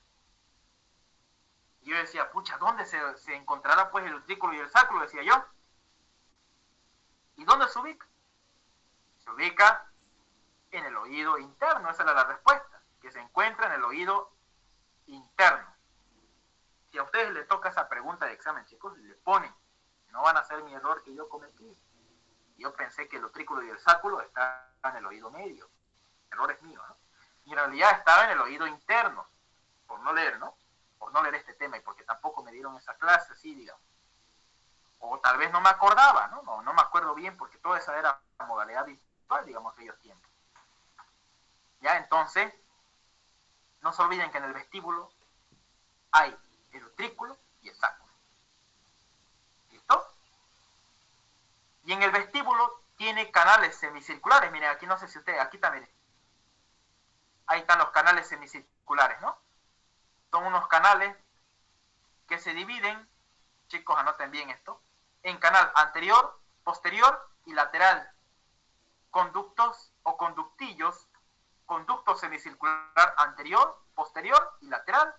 Y yo decía, pucha, ¿dónde se encontrará pues el utrículo y el sacro? Decía yo. ¿Y dónde se ubica? Se ubica en el oído interno. Esa era la respuesta, que se encuentra en el oído interno. Si a ustedes les toca esa pregunta de examen, chicos, le ponen, no van a hacer mi error que yo cometí. Yo pensé que el utrículo y el sacro estaban en el oído medio. El error es mío, ¿no? Y en realidad estaba en el oído interno, por no leer, ¿no? Por no leer este tema y porque tampoco me dieron esa clase, así, digamos. O tal vez no me acordaba, ¿no? No me acuerdo bien porque toda esa era la modalidad virtual, digamos, aquellos tiempos. Ya, entonces, no se olviden que en el vestíbulo hay el utrículo y el sacro. ¿Listo? Y en el vestíbulo tiene canales semicirculares. Miren, aquí no sé si ustedes, aquí también. Ahí están los canales semicirculares, ¿no? Son unos canales que se dividen, chicos, anoten bien esto, en canal anterior, posterior y lateral. Conductos o conductillos, conducto semicircular anterior, posterior y lateral.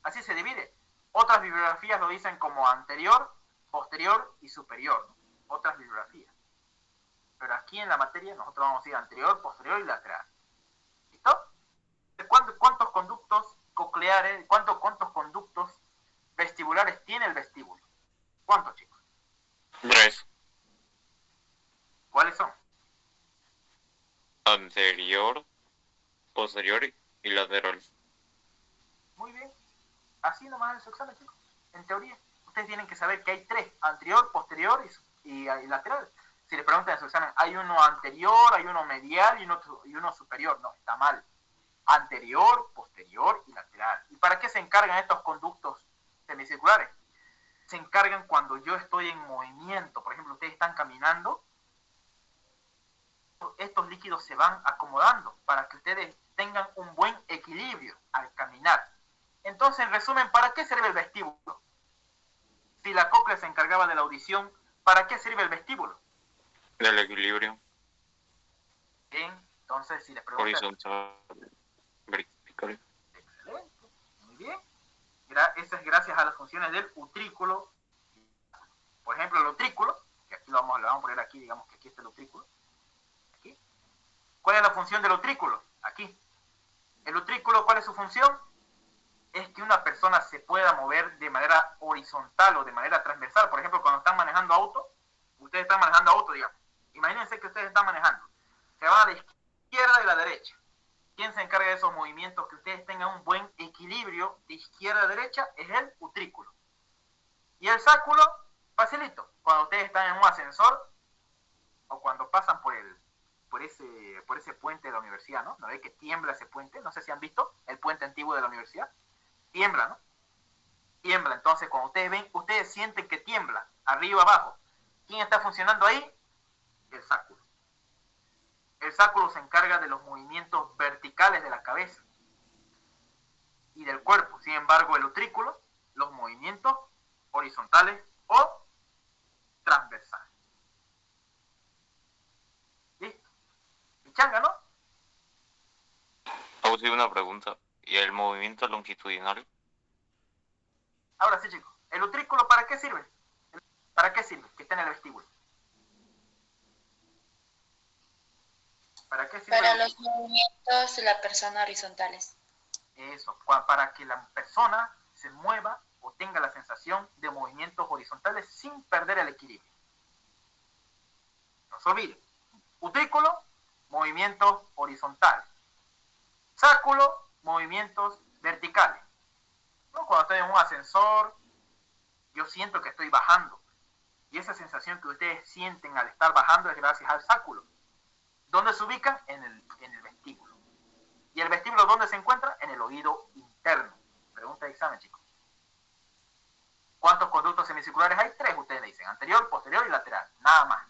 Así se divide. Otras bibliografías lo dicen como anterior, posterior y superior, ¿no? Otras bibliografías. Pero aquí en la materia nosotros vamos a decir anterior, posterior y lateral. ¿Listo? ¿Cuántos conductos cocleares, cuántos conductos vestibulares tiene el vestíbulo? ¿Cuántos, chicos? 3. ¿Cuáles son? Anterior, posterior y lateral. Muy bien. Así nomás en su examen, chicos. En teoría. Ustedes tienen que saber que hay 3. Anterior, posterior y lateral. Si les preguntan en su examen, hay uno anterior, hay uno medial y uno superior. No, está mal. Anterior, posterior y lateral. ¿Y para qué se encargan estos conductos semicirculares? Se encargan cuando yo estoy en movimiento. Por ejemplo, ustedes están caminando. Estos líquidos se van acomodando para que ustedes tengan un buen equilibrio al caminar. Entonces, en resumen, ¿para qué sirve el vestíbulo? Si la cóclea se encargaba de la audición, ¿para qué sirve el vestíbulo? Del equilibrio. Bien, entonces si les pregunto... Horizontal, vertical. Excelente, muy bien. Eso es gracias a las funciones del utrículo. Por ejemplo, el utrículo, que aquí lo vamos a poner aquí, digamos que aquí está el utrículo. Aquí. ¿Cuál es la función del utrículo? Aquí. El utrículo, ¿cuál es su función? Es que una persona se pueda mover de manera horizontal o de manera transversal. Por ejemplo, cuando están manejando auto, ustedes están manejando auto, digamos. Imagínense que ustedes están manejando. Se van a la izquierda y a la derecha. ¿Quién se encarga de esos movimientos? Que ustedes tengan un buen equilibrio de izquierda a derecha es el utrículo. Y el sáculo, facilito. Cuando ustedes están en un ascensor o cuando pasan por ese puente de la universidad, ¿no? ¿No ve que tiembla ese puente? No sé si han visto el puente antiguo de la universidad. Tiembla, ¿no? Tiembla. Entonces, cuando ustedes ven, ustedes sienten que tiembla, arriba, abajo. ¿Quién está funcionando ahí? El sáculo. El sáculo se encarga de los movimientos verticales de la cabeza y del cuerpo. Sin embargo, el utrículo, los movimientos horizontales o transversales. ¿Listo? Y changa, ¿no? Vamos a hacer una pregunta. ¿Y el movimiento longitudinal? Ahora sí, chicos. ¿El utrículo para qué sirve? ¿Para qué sirve? Que está en el vestíbulo. ¿Para qué sirve? Para los movimientos de la persona horizontales. Eso, para que la persona se mueva o tenga la sensación de movimientos horizontales sin perder el equilibrio. No se olvide. Utrículo, movimientos horizontales. Sáculo, movimientos verticales. ¿No? Cuando estoy en un ascensor, yo siento que estoy bajando. Y esa sensación que ustedes sienten al estar bajando es gracias al sáculo. ¿Dónde se ubican? En el vestíbulo. ¿Y el vestíbulo dónde se encuentra? En el oído interno. Pregunta de examen, chicos. ¿Cuántos conductos semicirculares hay? 3, ustedes me dicen. Anterior, posterior y lateral. Nada más.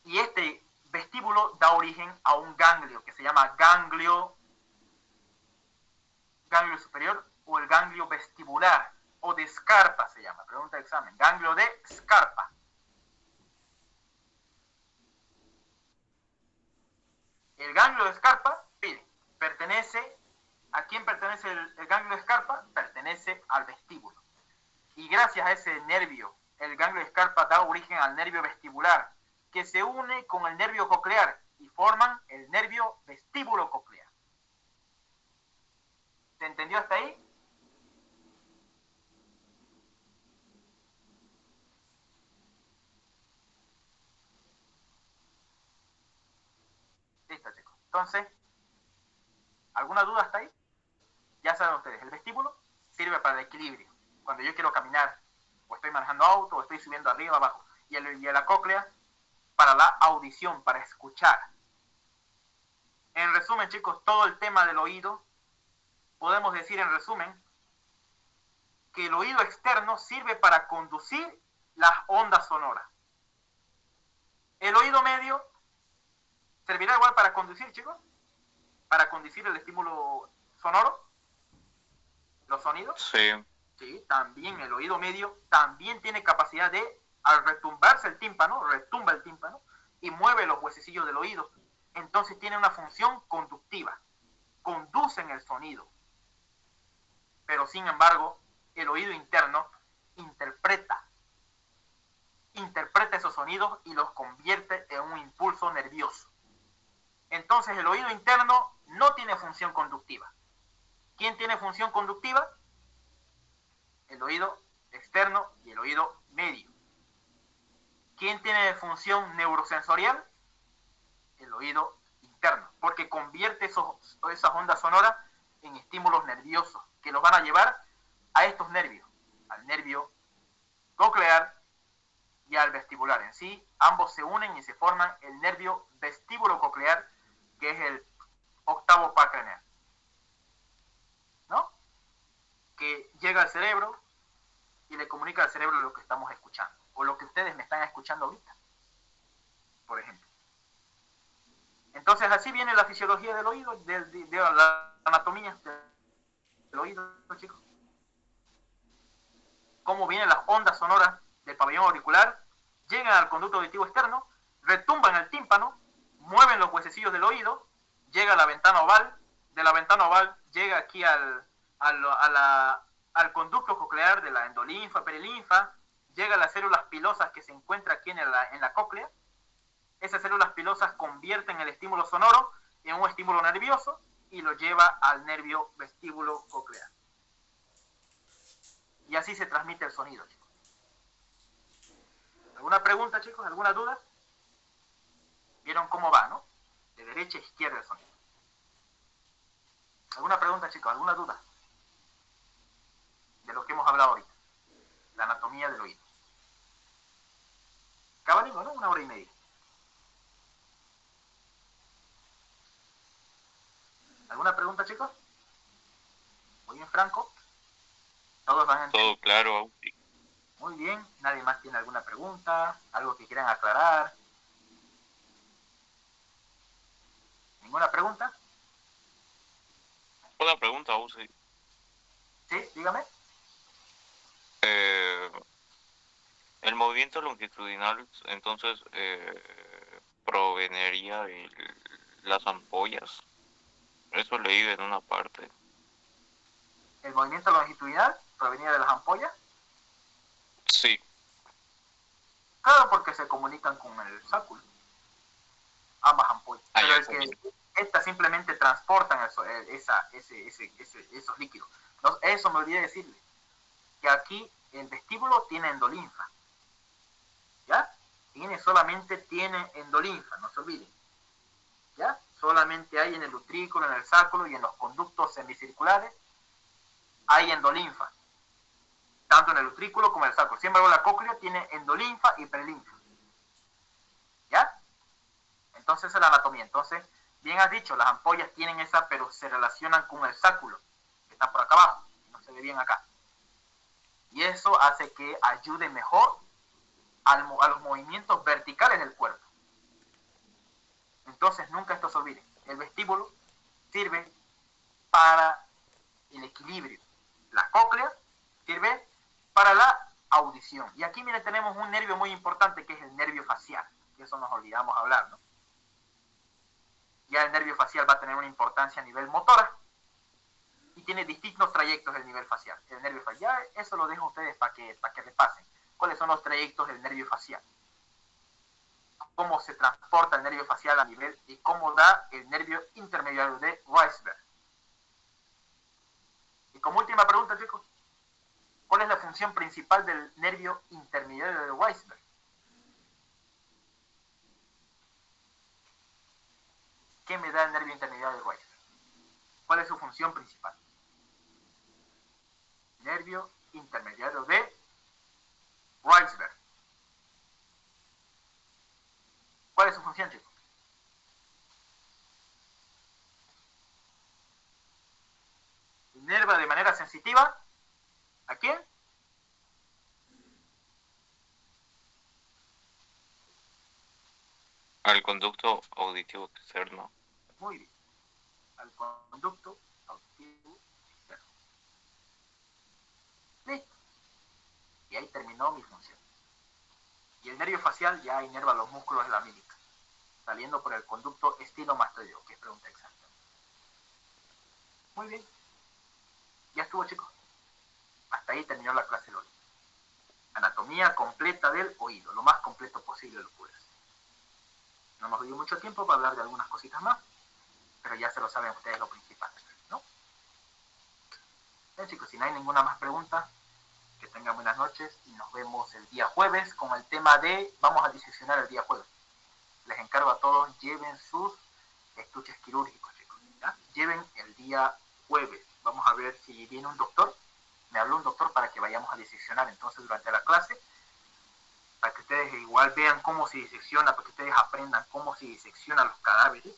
Y este vestíbulo da origen a un ganglio que se llama ganglio superior o el ganglio vestibular o de Scarpa se llama. Pregunta de examen. Ganglio de Scarpa. El ganglio de Scarpa, mire, pertenece, ¿a quién pertenece el ganglio de Scarpa? Pertenece al vestíbulo. Y gracias a ese nervio, el ganglio de Scarpa da origen al nervio vestibular, que se une con el nervio coclear y forman el nervio vestíbulo coclear. ¿Se entendió hasta ahí? Listo, chicos. Entonces, ¿alguna duda hasta ahí? Ya saben ustedes, el vestíbulo sirve para el equilibrio. Cuando yo quiero caminar, o estoy manejando auto, o estoy subiendo arriba, abajo. Y la cóclea para la audición, para escuchar. En resumen, chicos, todo el tema del oído, podemos decir en resumen, que el oído externo sirve para conducir las ondas sonoras. El oído medio servirá igual para conducir, chicos, para conducir el estímulo sonoro, los sonidos. Sí. Sí, también el oído medio también tiene capacidad de, al retumbarse el tímpano, retumba el tímpano y mueve los huesecillos del oído. Entonces tiene una función conductiva, conducen el sonido. Pero sin embargo, el oído interno interpreta esos sonidos y los convierte en un impulso nervioso. Entonces el oído interno no tiene función conductiva. ¿Quién tiene función conductiva? El oído externo y el oído medio. ¿Quién tiene función neurosensorial? El oído interno, porque convierte esas ondas sonoras en estímulos nerviosos que los van a llevar a estos nervios, al nervio coclear y al vestibular. En sí, ambos se unen y se forman el nervio vestíbulo coclear, que es el octavo par craneal, ¿no? Que llega al cerebro y le comunica al cerebro lo que estamos escuchando, o lo que ustedes me están escuchando ahorita, por ejemplo. Entonces así viene la fisiología del oído, de la anatomía del oído, chicos. Cómo vienen las ondas sonoras del pabellón auricular, llegan al conducto auditivo externo, retumban el tímpano, mueven los huesecillos del oído, llega a la ventana oval, de la ventana oval llega aquí al conducto coclear de la endolinfa, perilinfa, llega a las células pilosas que se encuentran aquí en la cóclea. Esas células pilosas convierten el estímulo sonoro en un estímulo nervioso y lo lleva al nervio vestíbulo coclear. Y así se transmite el sonido, chicos. ¿Alguna pregunta, chicos? ¿Alguna duda? ¿Vieron cómo va, no? De derecha a izquierda el sonido. ¿Alguna pregunta, chicos? ¿Alguna duda? De lo que hemos hablado ahorita. La anatomía del oído. Cabalino, ¿no? 1 hora y media. ¿Alguna pregunta, chicos? Muy bien, Franco. Todos van a entender. Todo claro. Muy bien. ¿Nadie más tiene alguna pregunta? ¿Algo que quieran aclarar? ¿Ninguna pregunta? Una pregunta, Uzi. Sí, dígame. El movimiento longitudinal, entonces, provendría de las ampollas. Eso leí en una parte. ¿El movimiento longitudinal provenía de las ampollas? Sí. Claro, porque se comunican con el sáculo. Ambas ampollas. Pero es que estas simplemente transportan esos líquidos. No, eso me olvidé decirle. Que aquí el vestíbulo tiene endolinfa. ¿Ya? Solamente tiene endolinfa, no se olviden. ¿Ya? Solamente hay en el utrículo, en el sáculo y en los conductos semicirculares hay endolinfa. Tanto en el utrículo como en el sáculo. Sin embargo, la cóclea tiene endolinfa y perilinfa. ¿Ya? Entonces, esa es la anatomía. Entonces, bien has dicho, las ampollas tienen esa, pero se relacionan con el sáculo, que está por acá abajo. No se ve bien acá. Y eso hace que ayude mejor a los movimientos verticales del cuerpo. Entonces, nunca esto se olvide. El vestíbulo sirve para el equilibrio. La cóclea sirve para la audición. Y aquí, miren, tenemos un nervio muy importante que es el nervio facial. Y eso nos olvidamos hablar, ¿no? Ya el nervio facial va a tener una importancia a nivel motora y tiene distintos trayectos del nivel facial. El nervio facial, ya eso lo dejo a ustedes para que repasen. ¿Cuáles son los trayectos del nervio facial? Cómo se transporta el nervio facial a nivel y cómo da el nervio intermediario de Weisberg. Y como última pregunta, chicos, ¿cuál es la función principal del nervio intermediario de Weisberg? ¿Qué me da el nervio intermediario de Weisberg? ¿Cuál es su función principal? Nervio intermediario de Weisberg. ¿Cuál es su función, chicos? Inerva de manera sensitiva. ¿A quién? Al conducto auditivo externo. Muy bien. Al conducto auditivo externo. Listo. Y ahí terminó mi función. Y el nervio facial ya inerva los músculos de la mímica, saliendo por el conducto estilomastoideo, que es pregunta exacta. Muy bien. Ya estuvo, chicos. Hasta ahí terminó la clase de oído. Anatomía completa del oído, lo más completo posible lo pude hacer. No nos dio mucho tiempo para hablar de algunas cositas más, pero ya se lo saben ustedes lo principal, ¿no? Bien, chicos, si no hay ninguna más pregunta, que tengan buenas noches y nos vemos el día jueves con el tema de, vamos a diseccionar el día jueves. Les encargo a todos, lleven sus estuches quirúrgicos, chicos, ¿ya? Lleven el día jueves. Vamos a ver si viene un doctor. Me habló un doctor para que vayamos a diseccionar entonces durante la clase, para que ustedes igual vean cómo se disecciona, para que ustedes aprendan cómo se diseccionan los cadáveres,